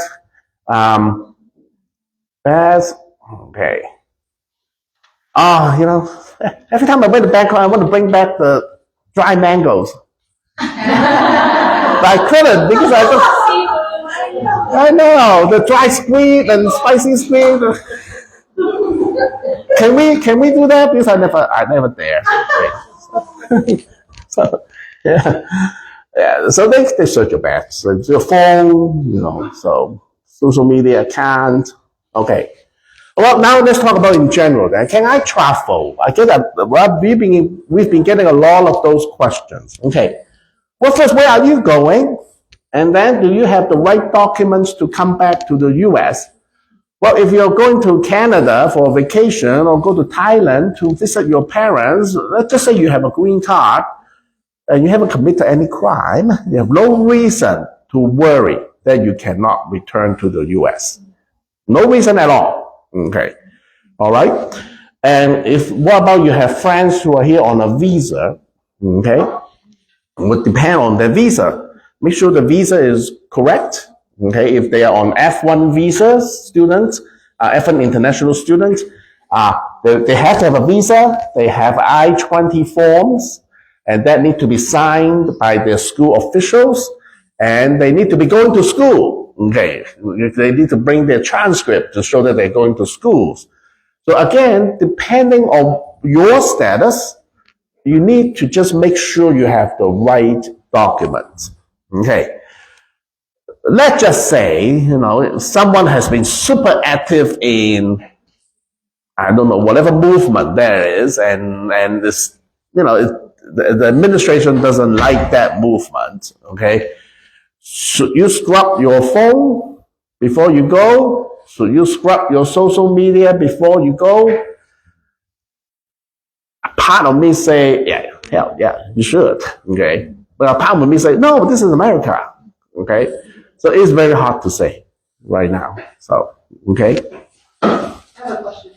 Speaker 2: Okay. Every time I went to Bangkok, I want to bring back the dry mangoes. But I couldn't because I know the dry squid and spicy squid. Can we do that? Because I never dare. So yeah. So they search your bags, so your phone, so social media account. Okay. Well, now let's talk about in general. Then, can I travel? I get that. Well, we've been getting a lot of those questions. Okay. Well, first, where are you going? And then, do you have the right documents to come back to the U.S.? Well, if you're going to Canada for a vacation or go to Thailand to visit your parents, let's just say you have a green card and you haven't committed any crime, you have no reason to worry that you cannot return to the U.S. No reason at all. Okay. All right. And what about you have friends who are here on a visa? Okay. It would depend on their visa. Make sure the visa is correct. Okay. If they are on F1 visa students, F1 international students, they have to have a visa. They have I-20 forms, and that need to be signed by their school officials, and they need to be going to school. Okay, they need to bring their transcript to show that they're going to schools. So again, depending on your status, you need to just make sure you have the right documents. Okay. Let's just say, someone has been super active in, I don't know, whatever movement there is, and this, the administration doesn't like that movement. Okay. Should you scrub your phone before you go? Should you scrub your social media before you go? A part of me say, hell yeah, you should. Okay. But a part of me say, no, this is America. Okay. So it's very hard to say right now. So, okay.
Speaker 4: I have a question.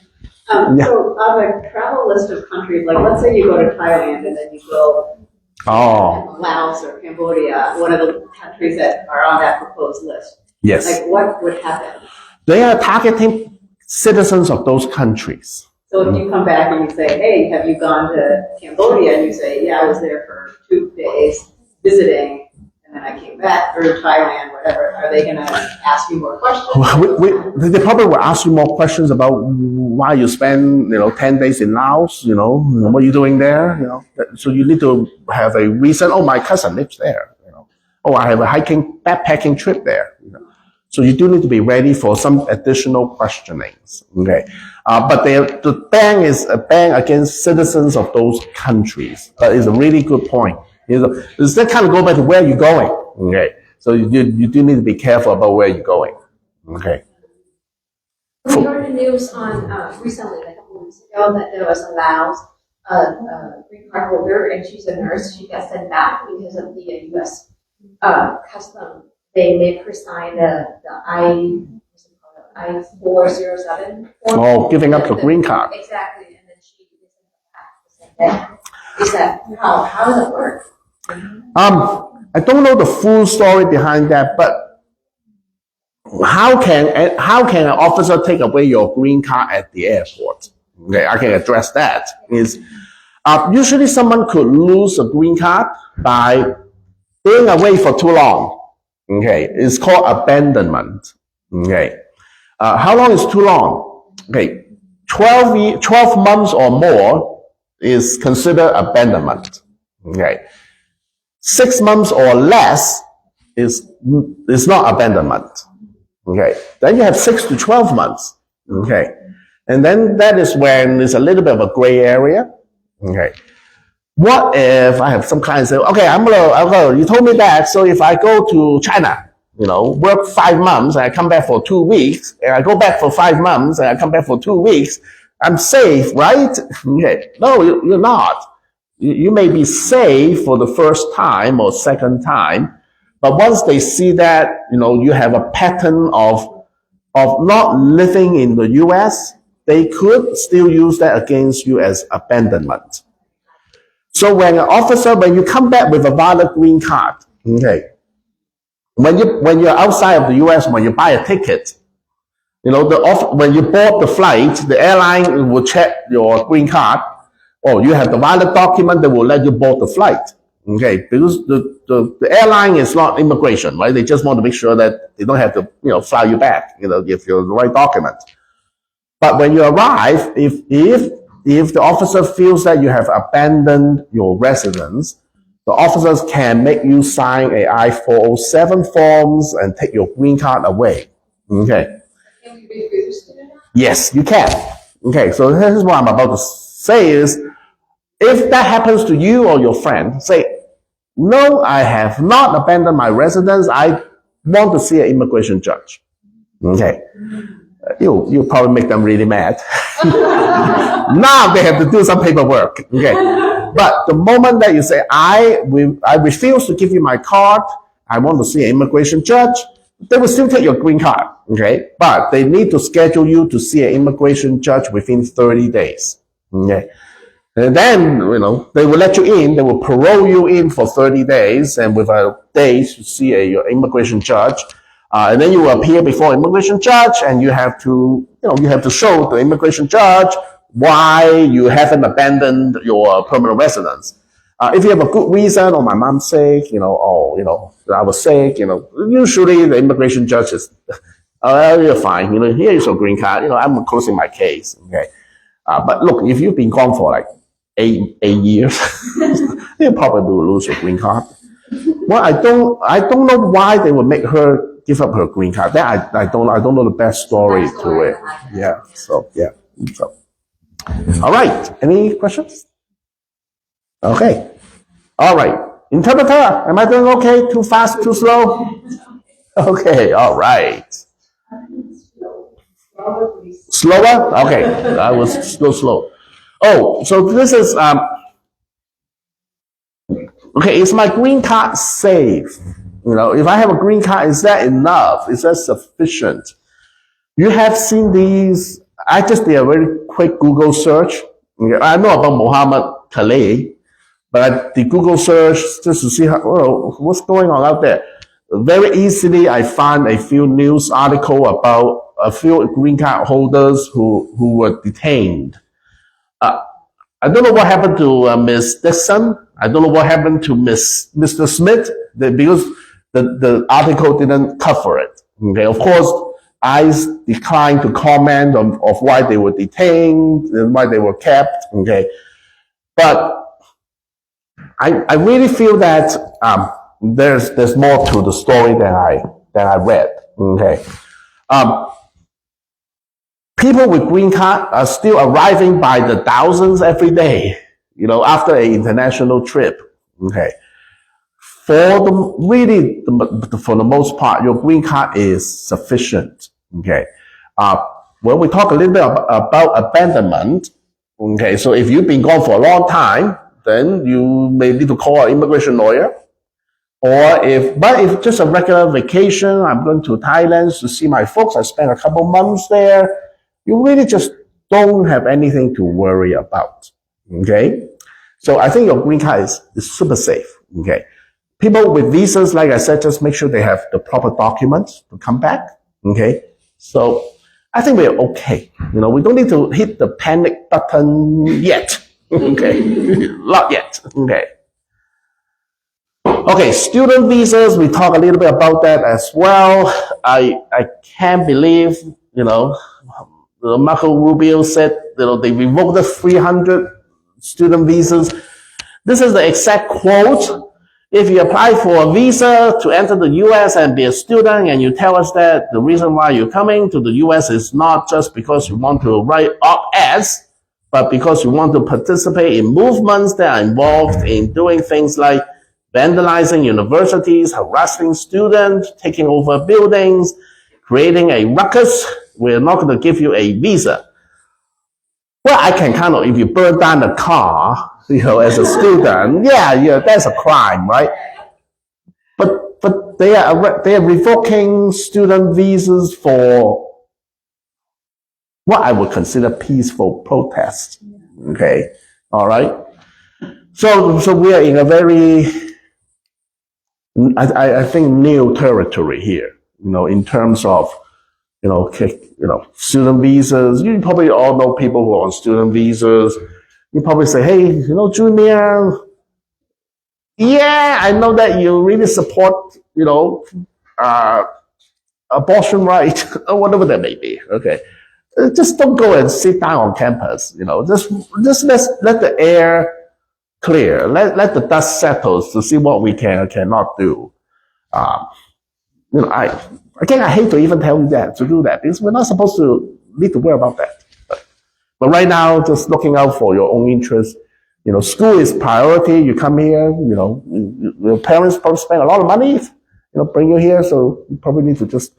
Speaker 2: Yeah.
Speaker 4: So on a travel list of countries, like let's say you go to Thailand and then you go Laos or Cambodia, one of the countries that are on that proposed list.
Speaker 2: Yes.
Speaker 4: Like what would happen?
Speaker 2: They are targeting citizens of those countries.
Speaker 4: So if you come back and you say, hey, have you gone to Cambodia? And you say, yeah, I was there for 2 days visiting, and then I came back, or Thailand, whatever. Are they going to ask you more questions?
Speaker 2: They probably will ask you more questions about why you spend, 10 days in Laos, what are you doing there, So you need to have a reason. Oh, my cousin lives there, Oh, I have a backpacking trip there, So you do need to be ready for some additional questionings, okay? But the ban is a ban against citizens of those countries. That is a really good point. It's that kind of go back to where you're going, okay? So you do need to be careful about where you're going, okay?
Speaker 6: We heard the news on recently, like a couple weeks ago, that there was a Laos green card holder, and she's a nurse. She got sent back because of the U.S. Custom. They made her sign the I-407 form.
Speaker 2: Oh, giving up the green card.
Speaker 6: Exactly, and then she sent back. Is that how does it work?
Speaker 2: I don't know the full story behind that, but how can an officer take away your green card at the airport? Okay, I can address that. Usually someone could lose a green card by being away for too long. Okay, it's called abandonment. Okay, how long is too long? Okay, 12 months or more is considered abandonment. Okay, 6 months or less is not abandonment. Okay, then you have 6 to 12 months. Okay, and then that is when there's a little bit of a gray area. Okay. What if I have some clients say, okay, I'll go, you told me that, so if I go to China, work 5 months, and I come back for 2 weeks, and I go back for 5 months, and I come back for 2 weeks, I'm safe, right? Okay. No, you're not. You may be safe for the first time or second time, but once they see that, you have a pattern of not living in the US, they could still use that against you as abandonment. So when you come back with a valid green card, okay, when you're outside of the US, when you buy a ticket, when you board the flight, the airline will check your green card. Oh, you have the valid document, they will let you board the flight. Okay, because the airline is not immigration, right? They just want to make sure that they don't have to, fly you back, if you're the right document. But when you arrive, if the officer feels that you have abandoned your residence, the officers can make you sign a I-407 forms and take your green card away. Okay.
Speaker 4: Can we refuse to do that?
Speaker 2: Yes, you can. Okay, so here's what I'm about to say is, if that happens to you or your friend, say, no, I have not abandoned my residence. I want to see an immigration judge. Okay. You probably make them really mad. Now they have to do some paperwork. Okay. But the moment that you say, I refuse to give you my card, I want to see an immigration judge, they will still take your green card. Okay. But they need to schedule you to see an immigration judge within 30 days. Okay. And then, they will let you in, they will parole you in for 30 days, and with a day to see your immigration judge. And then you will appear before immigration judge, and you have to show the immigration judge why you haven't abandoned your permanent residence. If you have a good reason, my mom's sick, I was sick, usually the immigration judge is, you're fine, here is your green card, I'm closing my case, okay. But look, if you've been gone for like eight years, you probably will lose your green card. Well, I don't know why they would make her give up her green card. That I don't know the best story to it. Yeah. So. All right. Any questions? Okay. All right. Interpreter, am I doing okay? Too fast, too slow? Okay. All right. Slower? Okay. I was still slow. Oh, so this is okay, is my green card safe? If I have a green card, is that enough? Is that sufficient? You have seen these. I just did a very quick Google search. I know about Mohammed Khalid, but I did Google search just to see what's going on out there. Very easily, I found a few news articles about a few green card holders who were detained. I don't know what happened to Ms. Dixon. I don't know what happened to Mr. Smith because the article didn't cover it. Okay, of course, I declined to comment on why they were detained and why they were kept. Okay, but I really feel that there's more to the story than I read. Okay, people with green card are still arriving by the thousands every day. After an international trip. Okay. For the most part, your green card is sufficient. Okay. When we talk a little bit about abandonment, okay, so if you've been gone for a long time, then you may need to call an immigration lawyer. But if just a regular vacation, I'm going to Thailand to see my folks, I spent a couple months there, you really just don't have anything to worry about. Okay. So I think your green card is super safe. Okay. People with visas, like I said, just make sure they have the proper documents to come back. Okay. So I think we're okay. We don't need to hit the panic button yet. Okay. Not yet. Okay. Okay. Student visas. We talk a little bit about that as well. I can't believe, Marco Rubio said, they revoked the 300 student visas. This is the exact quote. If you apply for a visa to enter the US and be a student and you tell us that the reason why you're coming to the US is not just because you want to write op-eds, but because you want to participate in movements that are involved in doing things like vandalizing universities, harassing students, taking over buildings, creating a ruckus, we're not going to give you a visa. Well, I can if you burn down a car, as a student, yeah, that's a crime, right? But they are revoking student visas for what I would consider peaceful protest. Okay, all right. So we are in a very, I think, new territory here. In terms of student visas. You probably all know people who are on student visas. You probably say, hey, Junior, yeah, I know that you really support, abortion right, or whatever that may be. Okay. Just don't go and sit down on campus, just let the air clear. Let the dust settle to see what we can or cannot do. I hate to even tell you that, to do that, because we're not supposed to need to worry about that. But right now, just looking out for your own interest. School is priority. You come here, your parents probably spend a lot of money, bring you here. So you probably need to just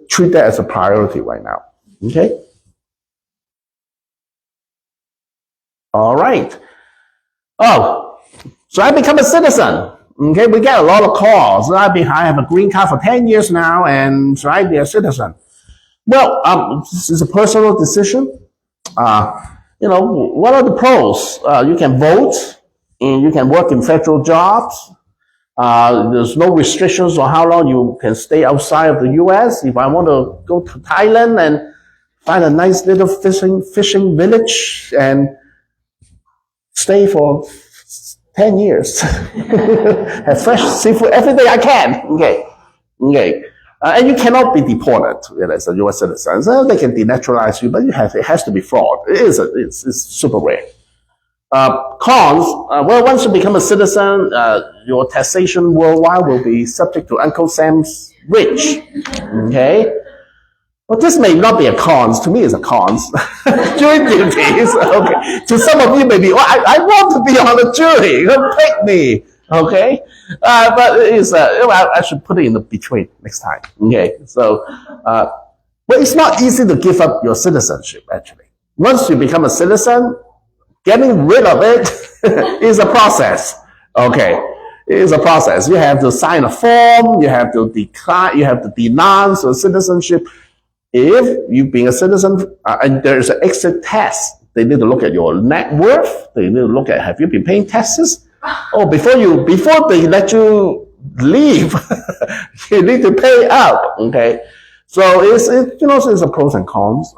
Speaker 2: treat that as a priority right now. Okay? All right. Oh, so I become a citizen. Okay, we get a lot of calls. I have a green card for 10 years now, and so I be a citizen. Well, this is a personal decision. What are the pros? You can vote, and you can work in federal jobs. There's no restrictions on how long you can stay outside of the US. If I want to go to Thailand and find a nice little fishing village and stay for 10 years. Have fresh seafood every day I can. Okay. And you cannot be deported as a U.S. citizen. So they can denaturalize you, but it has to be fraud. It's super rare. Cons, well, once you become a citizen, your taxation worldwide will be subject to Uncle Sam's rich. Okay? Well, this may not be a cons. To me, it's a cons. Jury duties. Okay. To some of you, maybe, I want to be on the jury. Pick me. Okay? But it's, I should put it in the between next time. Okay? So, but it's not easy to give up your citizenship, actually. Once you become a citizen, getting rid of it is a process. Okay. It is a process. You have to sign a form. You have to decline. You have to denounce your citizenship. If you being a citizen, and there's an exit test, they need to look at your net worth. They need to look at, have you been paying taxes? Oh, before they let you leave, you need to pay up. Okay. So it's a pros and cons.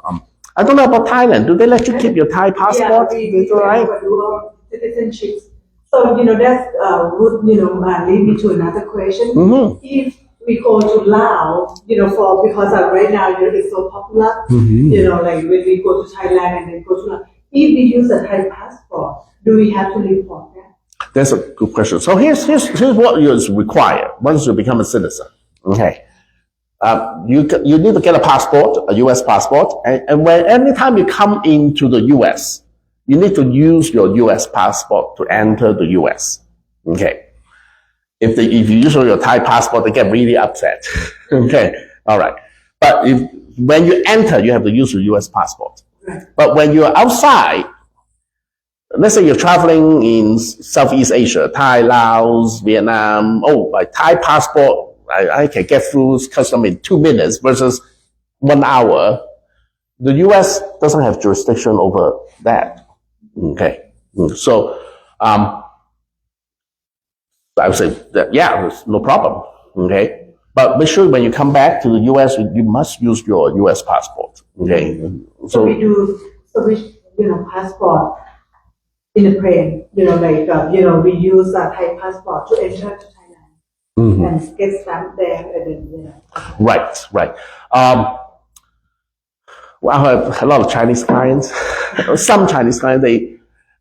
Speaker 2: I don't know about Thailand. Do they let you keep your Thai passport?
Speaker 5: Yeah,
Speaker 2: Is that right?
Speaker 5: Citizenships. So, that would, lead me to another question.
Speaker 2: Mm-hmm.
Speaker 5: If we go to Laos, because right now, it's so popular, like when we go to Thailand and then go to Laos, if we use a Thai passport, do we have to report that?
Speaker 2: That's a good question. So here's what is required once you become a citizen. Okay. You need to get a passport, a U.S. passport, and anytime you come into the U.S., you need to use your U.S. passport to enter the U.S. Okay. If you use your Thai passport, they get really upset. Okay. All right. But when you enter, you have to use your U.S. passport.
Speaker 5: Right.
Speaker 2: But when you're outside, let's say you're traveling in Southeast Asia, Thai, Laos, Vietnam. Oh, my Thai passport, I can get through custom in 2 minutes versus 1 hour. The U.S. doesn't have jurisdiction over that. Okay. So, I would say that, there's no problem. Okay. But make sure when you come back to the U.S., you must use your U.S. passport. Okay.
Speaker 5: So we passport in the plane, we use a Thai passport to enter to Thailand and get stamped there and then,
Speaker 2: Right. Well, I have a lot of Chinese clients. Some Chinese clients,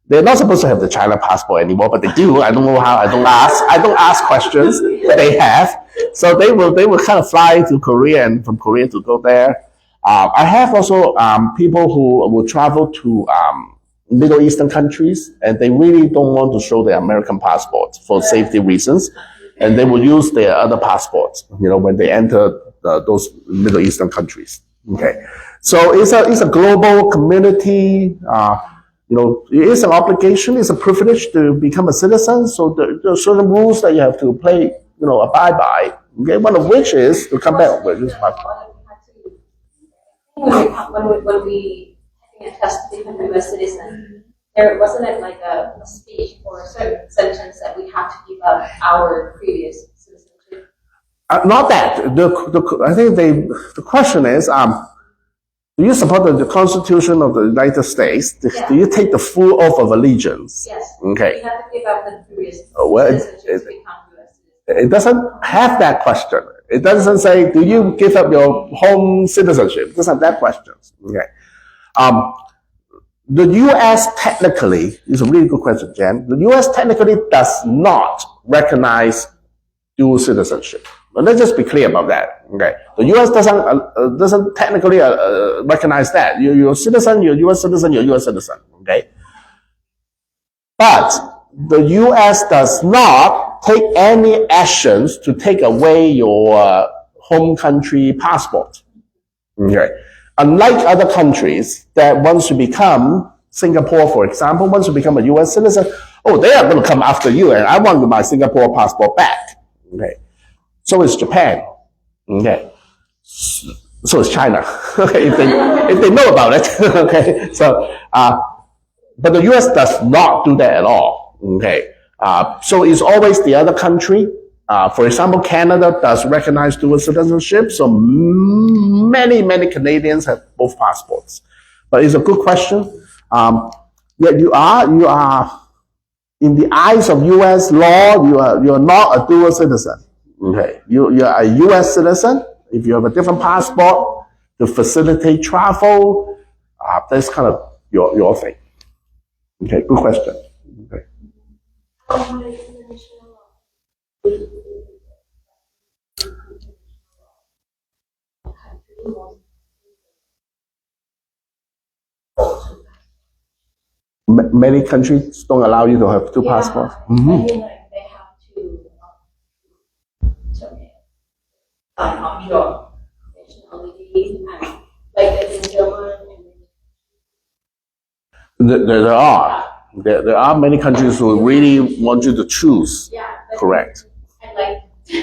Speaker 2: they're not supposed to have the China passport anymore, but they do. I don't know how. I don't ask questions. They have. So they will kind of fly to Korea and from Korea to go there. I have also people who will travel to Middle Eastern countries, and they really don't want to show their American passport for safety reasons, and they will use their other passports, when they enter those Middle Eastern countries. Okay, so it's a global community. It is an obligation, it's a privilege to become a citizen. So there are certain rules that you have to abide by. Okay, one of which is to come back with this passport.
Speaker 6: When we having a test to become a U.S. citizen, there wasn't it like a speech or a certain sentence that we have to give up our previous citizenship?
Speaker 2: Not that. I think the question is, do you support the Constitution of the United States?
Speaker 6: Yes.
Speaker 2: Do you take the full oath of allegiance?
Speaker 6: Yes.
Speaker 2: Okay.
Speaker 6: We have to give up the previous citizenship to become U.S.
Speaker 2: It doesn't have that question. It doesn't say, do you give up your home citizenship? It doesn't have that question. Okay. The U.S. technically, is a really good question, Jen. The U.S. technically does not recognize dual citizenship. But let's just be clear about that. Okay. The U.S. doesn't technically recognize that. You're a citizen, you're a U.S. citizen, you're a U.S. citizen. Okay. But the U.S. does not take any actions to take away your home country passport. Okay. Unlike other countries that once you become Singapore, for example, once you become a U.S. citizen, they are going to come after you and I want my Singapore passport back. Okay. So is Japan. Okay. So is China. Okay. If they know about it. Okay. So, but the U.S. does not do that at all. Okay. So it's always the other country. For example, Canada does recognize dual citizenship. So many Canadians have both passports. But it's a good question. Yet you are in the eyes of U.S. law, you are not a dual citizen. Okay, you are a U.S. citizen, If you have a different passport to facilitate travel, that's kind of your thing. Okay, good question. Okay. Many countries don't allow you to have two passports.
Speaker 6: I mean, like they have to your nationality and like in German.
Speaker 2: There are many countries who really want you to choose.
Speaker 6: Yeah.
Speaker 2: Correct.
Speaker 6: And like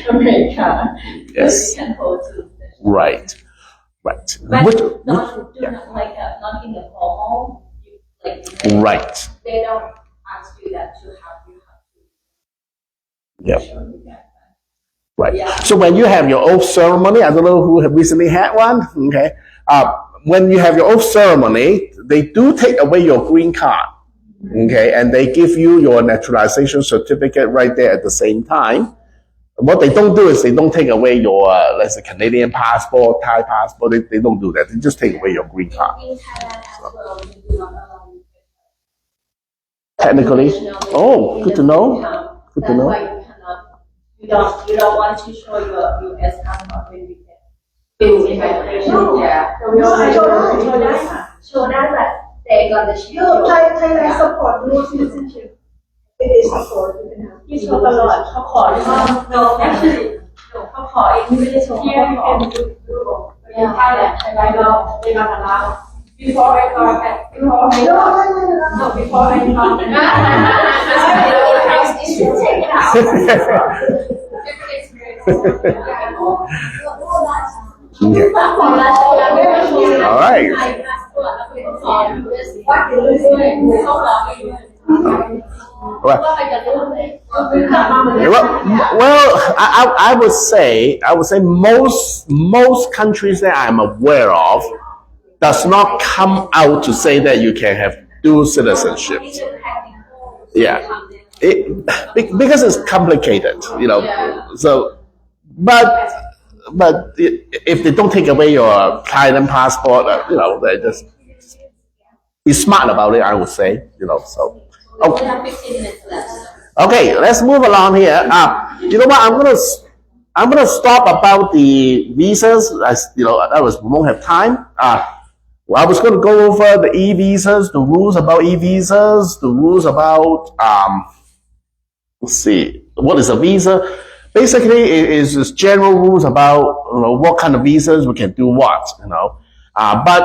Speaker 6: America.
Speaker 2: Yes.
Speaker 6: You can go to.
Speaker 2: Right.
Speaker 6: But
Speaker 2: Which-
Speaker 6: not not in the formal.
Speaker 2: Right.
Speaker 6: They don't ask you that to have
Speaker 2: Yeah.
Speaker 6: show you that.
Speaker 2: Right.
Speaker 6: Yeah.
Speaker 2: So when you have your oath ceremony, I don't know who have recently had one. Okay. When you have your oath ceremony, they do take away your green card. Okay. And they give you your naturalization certificate right there at the same time. What they don't do is they don't take away your, let's say, Canadian passport, Thai passport. They don't do that. They just take away your green card.
Speaker 6: In Thailand as well, we do not allow you
Speaker 2: Technically.
Speaker 6: nationality
Speaker 2: Oh,
Speaker 6: in
Speaker 2: good to
Speaker 6: the
Speaker 2: know.
Speaker 6: same town.
Speaker 2: Good to
Speaker 6: That's
Speaker 2: know.
Speaker 6: why you don't want to show your US passport when you get in immigration. Yeah. Show that they got the ship.
Speaker 5: Thailand support dual citizenship. It is support. You can have.
Speaker 6: ที่โชว์ตลอดเขาขอด้วยนะ no actually no เขาขอเองไม่ได้โชว์เขาขอ in Thailand Thailand no they not allow before I got that before I got no before I got take it out different experience
Speaker 2: All right. Well, I would say most countries that I'm aware of does not come out to say that you can have dual citizenship. Yeah, because it's complicated, you know. So, but if they don't take away your Thailand passport, you know, they just be smart about it. I would say, you know. So.
Speaker 6: We have 15 minutes left.
Speaker 2: Okay, let's move along here. You know what? I'm gonna stop about the visas. As you know, we won't have time. I was going to go over the e-visas, the rules about e-visas, the rules about let's see, what is a visa? Basically, it is just general rules about what kind of visas we can do what. But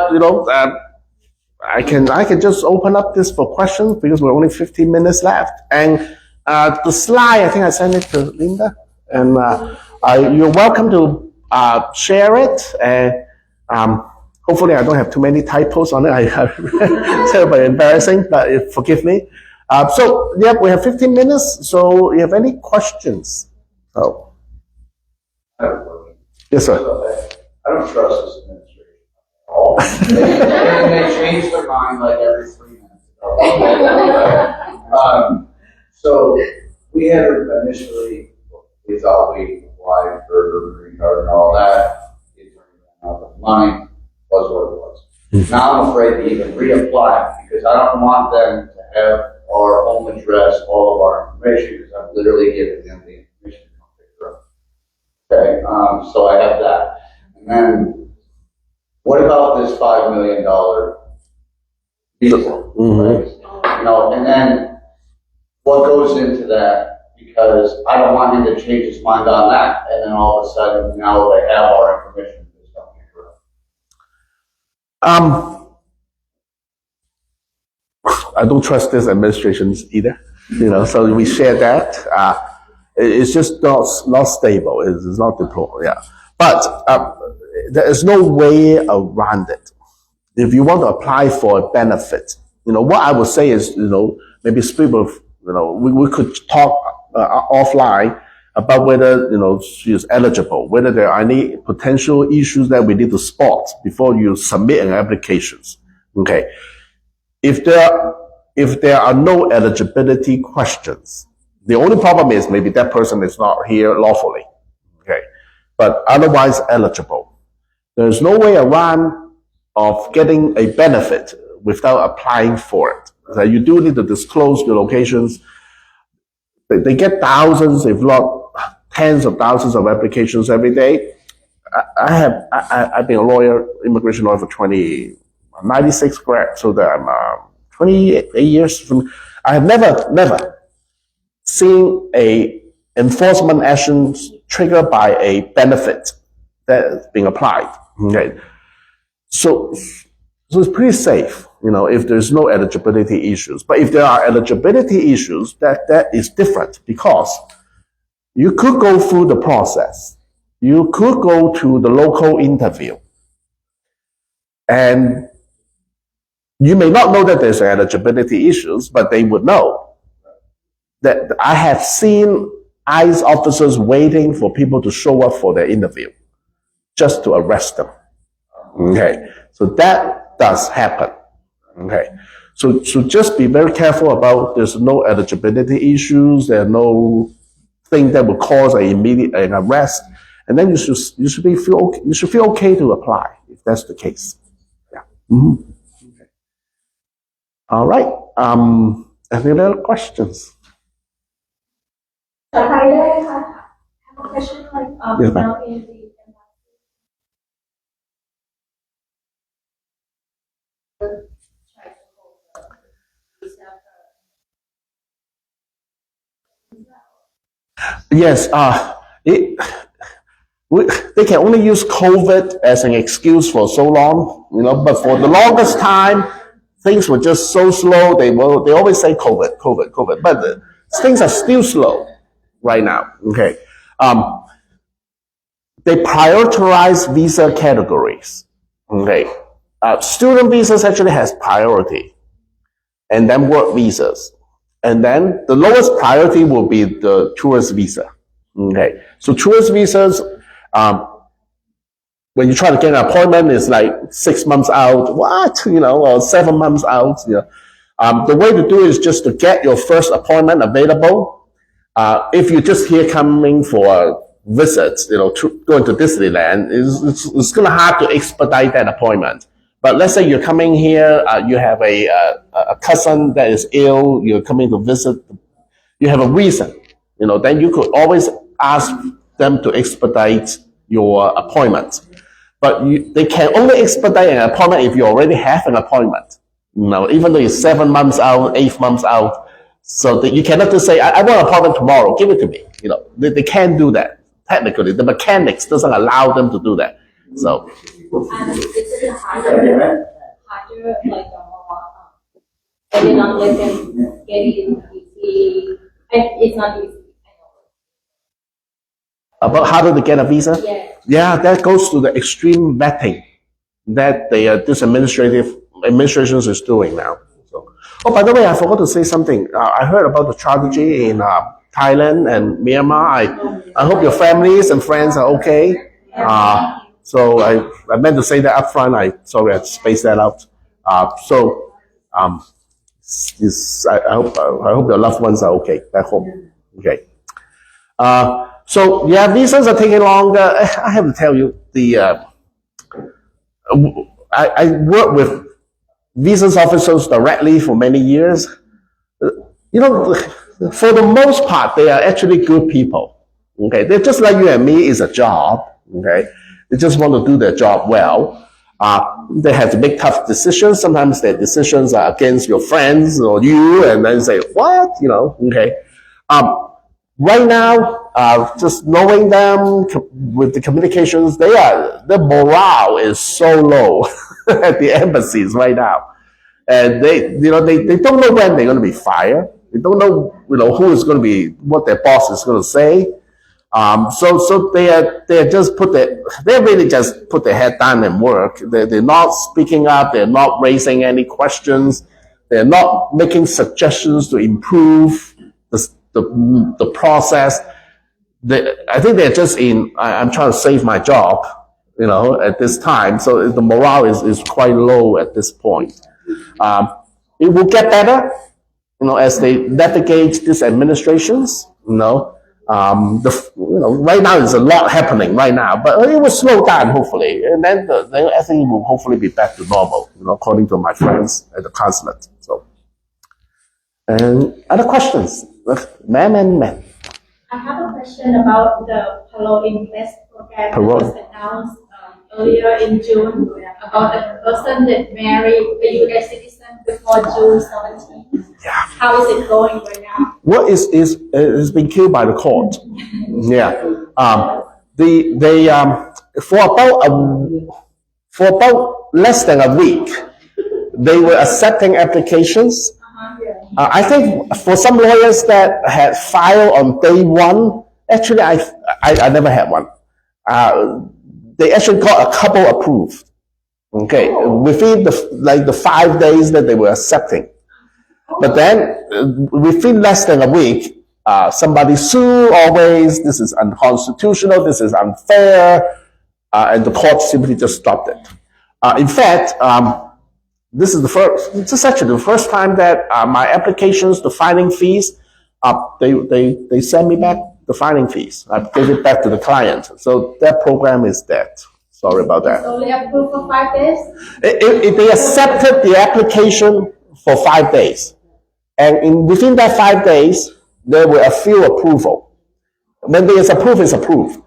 Speaker 2: I can just open up this for questions because we're only 15 minutes left. And the slide, I think I sent it to Linda. And you're welcome to share it. And hopefully I don't have too many typos on it. It's terribly embarrassing, but forgive me. So, we have 15 minutes. So, you have any questions? Oh. Yes, sir.
Speaker 3: I don't trust this administration at all. They change their mind like every 3 minutes. So we had initially, we thought we applied for a green card and all that. The attorney ran out of money, was what it was. Now I'm afraid to even reapply because I don't want them to have our home address, all of our information, because I've literally given them the information to come pick her up. Okay, so I have that. And then, what about this $5 million visa? Right? And then what goes into that? Because I don't want him to change his mind on that, and then all of a sudden now they have our information. Just don't pick her up.
Speaker 2: I don't trust this administration either. So we share that. It's just not stable. It's not deployed. Yeah, but there is no way around it. If you want to apply for a benefit, what I would say is, maybe speak with, we could talk offline about whether she is eligible, whether there are any potential issues that we need to spot before you submit an application. Okay, if there are no eligibility questions, the only problem is maybe that person is not here lawfully. Okay. but otherwise eligible. There's no way around of getting a benefit without applying for it. So you do need to disclose your locations. They get thousands, if not tens of thousands of applications every day. I've been a lawyer, immigration lawyer for 96 grad, so that I'm 28 years from. I have never seen a enforcement action triggered by a benefit that is being applied. Okay, so it's pretty safe, if there's no eligibility issues. But if there are eligibility issues, that is different, because you could go through the process. You could go to the local interview, and you may not know that there's eligibility issues, but they would know that I have seen ICE officers waiting for people to show up for their interview just to arrest them. Okay, so that does happen. Okay, so just be very careful about there's no eligibility issues, there's no thing that will cause an arrest, and then you should feel okay to apply if that's the case. Yeah. Mm-hmm. Okay. All right. Any other questions?
Speaker 6: I have a question
Speaker 2: Yes, ma'am.
Speaker 6: now in the
Speaker 2: Yes, they can only use COVID as an excuse for so long, but for the longest time, things were just so slow. They always say COVID, but things are still slow right now. Okay. They prioritize visa categories. Okay. Student visas actually has priority, and then work visas. And then the lowest priority will be the tourist visa. Okay. So tourist visas, when you try to get an appointment, it's like 6 months out, or 7 months out. The way to do it is just to get your first appointment available. If you're just here coming for a visit, going to Disneyland, it's going to hard to expedite that appointment. But let's say you're coming here, you have a cousin that is ill, you're coming to visit, you have a reason, then you could always ask them to expedite your appointment. But they can only expedite an appointment if you already have an appointment. Even though it's 7 months out, 8 months out, so that you cannot just say, I want an appointment tomorrow, give it to me. They can't do that. Technically, the mechanics doesn't allow them to do that. So.
Speaker 6: and it's harder, like and then unless them get it easy, and it's not easy.
Speaker 2: About how to get a visa?
Speaker 6: Yeah.
Speaker 2: Yeah, that goes to the extreme vetting that this administration is doing now. So, by the way, I forgot to say something. I heard about the tragedy in Thailand and Myanmar. I hope your families and friends are okay. So I meant to say that up front. I spaced that out. I hope your loved ones are okay back home. Okay. So yeah, visas are taking longer. I have to tell you, I worked with visas officers directly for many years. For the most part, they are actually good people. Okay, they're just like you and me. It's a job. Okay, they just want to do their job well. They have to make tough decisions. Sometimes their decisions are against your friends or you, and then say, what? Okay. Right now, just knowing them with the communications, their morale is so low at the embassies right now. And they don't know when they're going to be fired. They don't know, who is going to be, what their boss is going to say. So they really just put their head down and work. They're not speaking up. They're not raising any questions. They're not making suggestions to improve the process. I think they're just I'm trying to save my job, at this time. So the morale is quite low at this point. It will get better, as they navigate these administrations, Right now there's a lot happening right now, but it will slow down hopefully, and then everything will hopefully be back to normal, according to my friends at the consulate. So, and other questions, ma'am.
Speaker 7: I have a question about the Parole Invest program that was announced earlier in June about the person that married a U.S. citizen before June 17th.
Speaker 2: Yeah.
Speaker 7: How is it going right now?
Speaker 2: What is been killed by the court? Yeah. They for about less than a week, they were accepting applications. I think for some lawyers that had filed on day one, actually I never had one. They actually got a couple approved. Okay, within the 5 days that they were accepting. But then within less than a week, somebody sued always, this is unconstitutional, this is unfair, and the court simply just stopped it. In fact, this is actually the first time that my applications, the filing fees, they send me back the filing fees. I gave it back to the client. So that program is dead. Sorry about that.
Speaker 7: It's only approved for 5 days?
Speaker 2: They accepted the application for 5 days. And within that 5 days, there were a few approval. When there is approved, it's approved.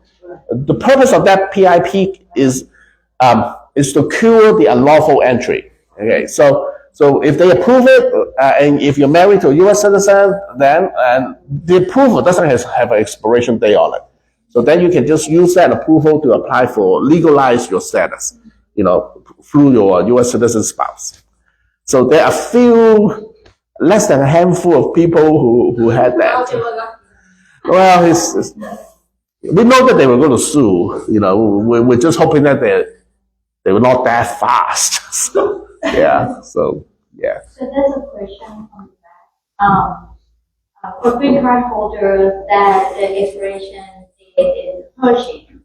Speaker 2: The purpose of that PIP is to cure the unlawful entry. Okay, so if they approve it, and if you're married to a U.S. citizen, then the approval doesn't have an expiration date on it. So then you can just use that approval to apply for legalize your status, through your U.S. citizen spouse. So there are less than a handful of people who had that. Well, we know that they were going to sue. We're just hoping that they were not that fast. So yeah.
Speaker 7: So there's a question on that. For green card holders that the expiration date is approaching,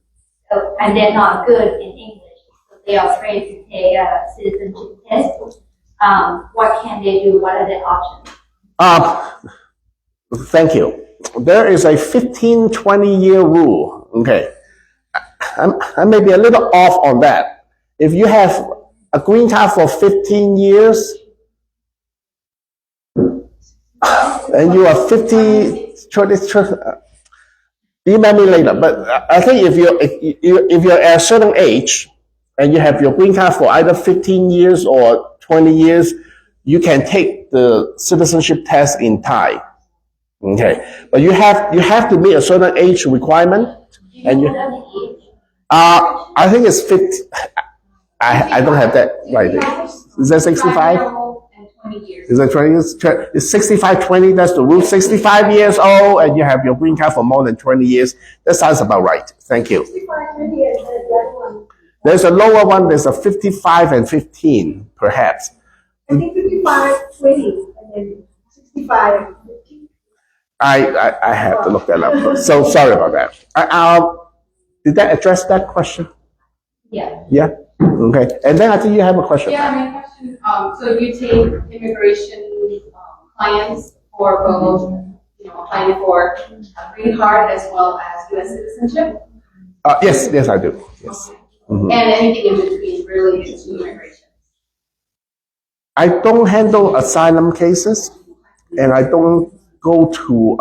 Speaker 7: and they're not good in English, so they are afraid to take a citizenship test. What can they do? What are the options?
Speaker 2: Thank you. There is a 15-20 year rule. Okay. I may be a little off on that. If you have a green card for 15 years, and you are 20, email me later. But I think if you're at a certain age and you have your green card for either 15 years or 20 years, you can take the citizenship test in Thai. Okay, but you have to meet a certain age requirement. And I think it's 50. I don't have that right there. Is that 65? Is that 20 years? It's 65, 20, that's the rule. 65 years old and you have your green card for more than 20 years. That sounds about right. Thank you.
Speaker 7: 65, 20 is the other one.
Speaker 2: There's a lower one, there's a 55 and 15, perhaps.
Speaker 7: I think 55, 20, and then 65 and 50.
Speaker 2: I have to look that up. So sorry about that. Did that address that question?
Speaker 7: Yeah.
Speaker 2: Yeah? Okay. And then I think you have a question.
Speaker 6: Yeah, my question, so you take immigration clients for both, applying for a green card as well as U.S. citizenship?
Speaker 2: Yes, I do. Yes.
Speaker 6: Mm-hmm. And anything in between related to immigration?
Speaker 2: I don't handle asylum cases, and I don't go to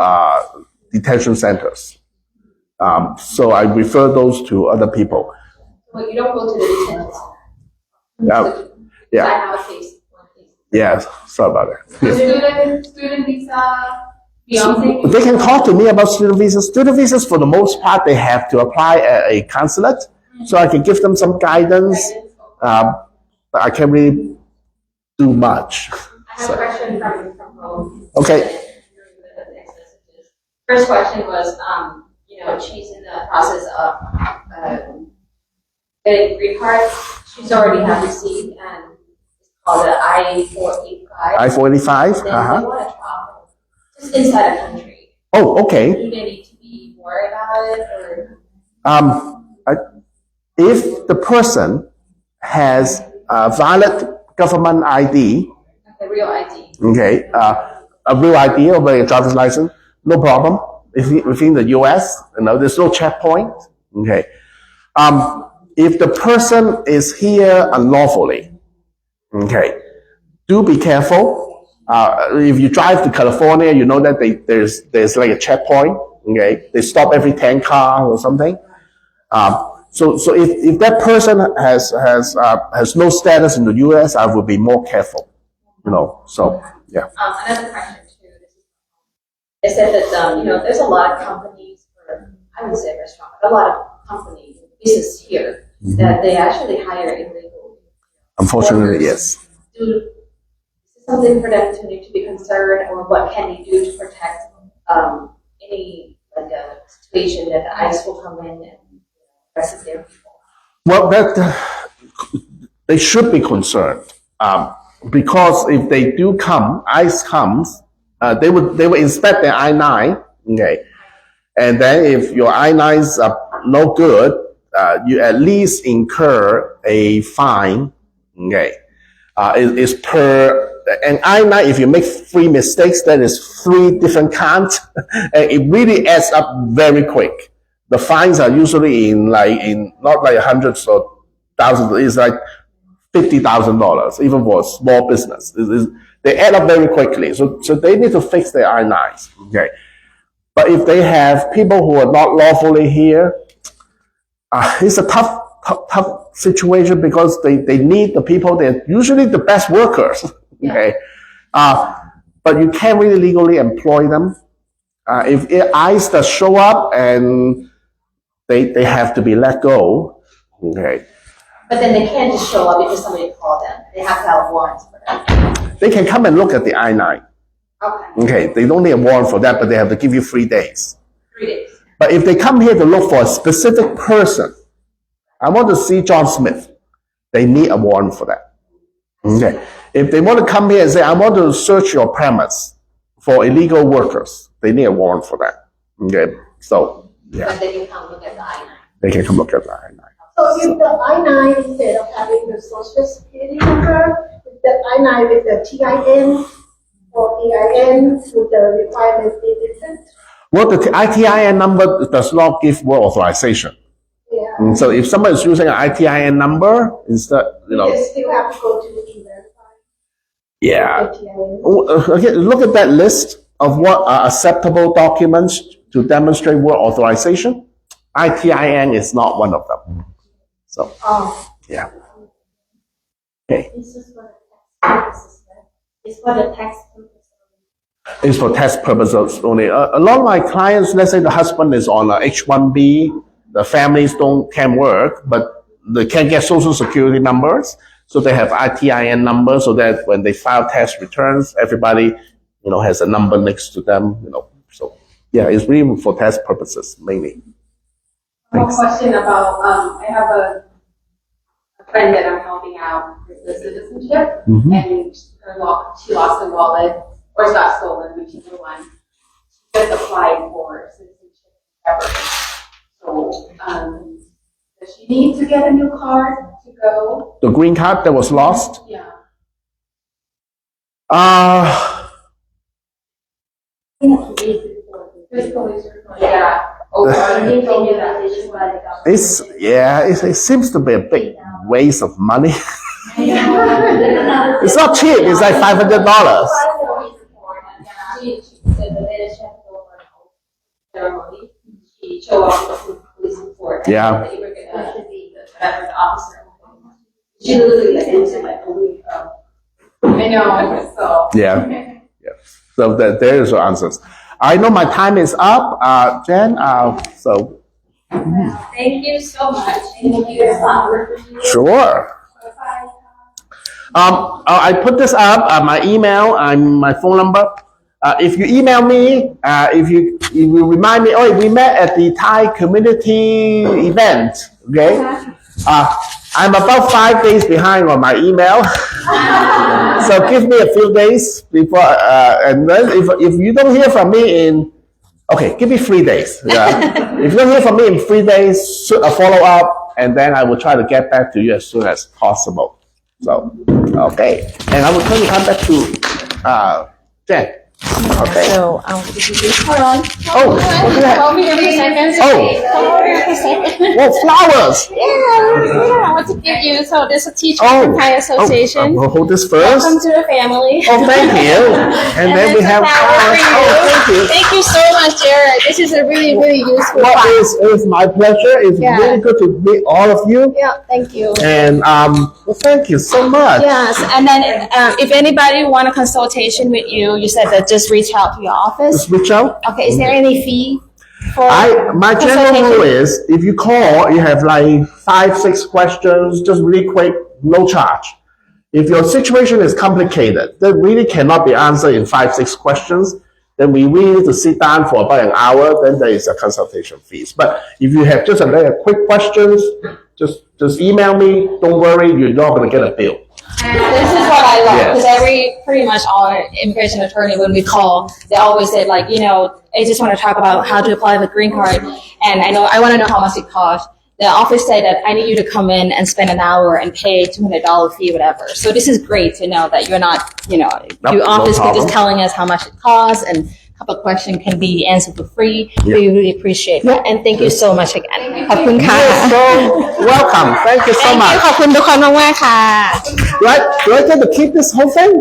Speaker 2: detention centers. So I refer those to other people.
Speaker 6: Well, you don't go to the detention center.
Speaker 2: Yeah.
Speaker 6: I have a case.
Speaker 2: Yes, sorry about that.
Speaker 6: Yes. Student visa, Beyonce.
Speaker 2: They can talk to me about student visas. Student visas, for the most part, they have to apply at a consulate, so I can give them some guidance. But I can't really do much.
Speaker 6: I have a question from home.
Speaker 2: Okay.
Speaker 6: First question was, she's in the process of getting green card. She's already have received, and it's called the I-485.
Speaker 2: I-485.
Speaker 6: Then they want to travel just inside the country.
Speaker 2: Oh, okay.
Speaker 6: Do they need to be worried about it, or?
Speaker 2: If the person has a valid government ID,
Speaker 6: The real ID.
Speaker 2: okay, a real ID or a driver's license, no problem. within the US, there's no checkpoint. Okay. If the person is here unlawfully, okay, do be careful. If you drive to California, you know that there's like a checkpoint. Okay, they stop every 10 cars or something. So if that person has no status in the US, I would be more careful. So yeah.
Speaker 6: Another question too. They said that there's a lot of companies, or I would say restaurants, a lot of companies, business here that they actually hire illegal.
Speaker 2: Unfortunately, yes.
Speaker 6: Is this something for them to need to be concerned, or what can you do to protect any like a situation that the ICE will come in and arrest their people?
Speaker 2: Well, they should be concerned because if they do come, ICE comes, they will inspect their I-9, okay, and then if your I-9s are no good, you at least incur a fine, okay. It's per an I-9. If you make 3 mistakes, that is 3 different counts, and it really adds up very quick. The fines are usually in not like hundreds or thousands. It's like $50,000, even for a small business. They add up very quickly. So they need to fix their I-9s. Okay. But if they have people who are not lawfully here, it's a tough situation because they need the people. They're usually the best workers. Okay. But you can't really legally employ them. If ICE does show up and they have to be let go. Okay.
Speaker 6: But then they can't just show up because somebody called them. They have to have warrants for that.
Speaker 2: They can come and look at the I-9. Okay. They don't need a warrant for that, but they have to give you 3 days.
Speaker 6: 3 days.
Speaker 2: But if they come here to look for a specific person, I want to see John Smith, they need a warrant for that. Okay. If they want to come here and say, I want to search your premise for illegal workers, they need a warrant for that. Okay. So, yeah.
Speaker 6: But they can come look at the I-9.
Speaker 2: They can come look at the I-9.
Speaker 8: So if the I-9, instead of having the social security number, if the I-9 with the TIN or EIN, with the requirements be different?
Speaker 2: Well, the ITIN number does not give work authorization.
Speaker 8: Yeah.
Speaker 2: So if someone is using an ITIN number, instead,
Speaker 8: They still have to go to E-Verify.
Speaker 2: Yeah.
Speaker 8: TIN.
Speaker 2: Okay, look at that list of what are acceptable documents to demonstrate work authorization. ITIN is not one of them. So, yeah. Okay.
Speaker 7: This is for the tax purposes. It's for the tax purposes.
Speaker 2: It's for tax purposes only. A lot of my clients, let's say the husband is on a H-1B, the families can't work, but they can't get social security numbers. So they have ITIN numbers so that when they file tax returns, everybody, has a number next to them, So, yeah, it's really for tax purposes mainly.
Speaker 9: One question about, I have a friend that I'm helping out with the citizenship, and she lost her wallet, or it got stolen, whichever one. She just applied for citizenship ever. So, does she need to get a new card to go?
Speaker 2: The green card that was lost?
Speaker 9: Yeah. Police report. Yeah.
Speaker 2: It seems to be a big waste of money. It's not cheap. It's like $500.
Speaker 9: She said that they checked over ceremony. She showed up with the police report.
Speaker 2: Yeah.
Speaker 9: They were gonna be the officer. She literally ended like a week of. I know. So.
Speaker 2: Yeah. So there's your answers. I know my time is up, Jen. So.
Speaker 6: Thank you so much. Thank you.
Speaker 2: Sure. I put this up, my email and my phone number. If you email me, if you remind me, we met at the Thai community event, okay? I'm about 5 days behind on my email. So give me a few days before, and then if you don't hear from me give me 3 days. Yeah. If you don't hear from me in 3 days, shoot a follow up, and then I will try to get back to you as soon as possible. So, okay. And I will turn the time back to Jen. Okay.
Speaker 1: So, hold on.
Speaker 2: Oh, look at that.
Speaker 1: Hold me every second.
Speaker 2: Oh.
Speaker 1: Hold me every second.
Speaker 2: Whoa, flowers.
Speaker 1: Yeah, I want to give you. So, this is a teacher
Speaker 2: Oh.
Speaker 1: from Thai Association.
Speaker 2: We'll hold this first.
Speaker 1: Welcome to the family.
Speaker 2: Oh, thank you. And then we
Speaker 1: this
Speaker 2: have
Speaker 1: is flower
Speaker 2: flowers.
Speaker 1: for you.
Speaker 2: Oh, thank you.
Speaker 1: Thank you so much, Jared. This is a really, really useful
Speaker 2: Well,
Speaker 1: class.
Speaker 2: it's my pleasure. It's
Speaker 1: Yeah.
Speaker 2: really good to meet all of you.
Speaker 1: Yeah, thank you.
Speaker 2: And well, thank you so much.
Speaker 1: Yes, and then if anybody want a consultation with you, you said that just reach out to your office.
Speaker 2: Just reach out.
Speaker 1: Okay, is there any fee for
Speaker 2: My general
Speaker 1: consultation?
Speaker 2: rule is if you call, you have like 5-6 questions, just really quick, no charge. If your situation is complicated, that really cannot be answered in 5-6 questions, then we really need to sit down for about an hour, then there is a consultation fees. But if you have just a quick questions, just email me, don't worry, you're not going to get a bill.
Speaker 1: This is what I love
Speaker 2: Yes.
Speaker 1: because pretty much all immigration attorney when we call, they always say like, I just want to talk about how to apply the green card, and I want to know how much it costs. The office said that I need you to come in and spend an hour and pay $200 fee, whatever. So this is great to know that you're not, your office is just telling us how much it costs, and a couple of questions can be answered for free. We really appreciate that, and thank you so much again. ขอบคุณค่ะ
Speaker 2: You're so welcome. Thank you so
Speaker 1: Thank you
Speaker 2: much.
Speaker 1: ขอบคุณทุกคนมากๆค่ะ
Speaker 2: Do I get to keep this whole thing?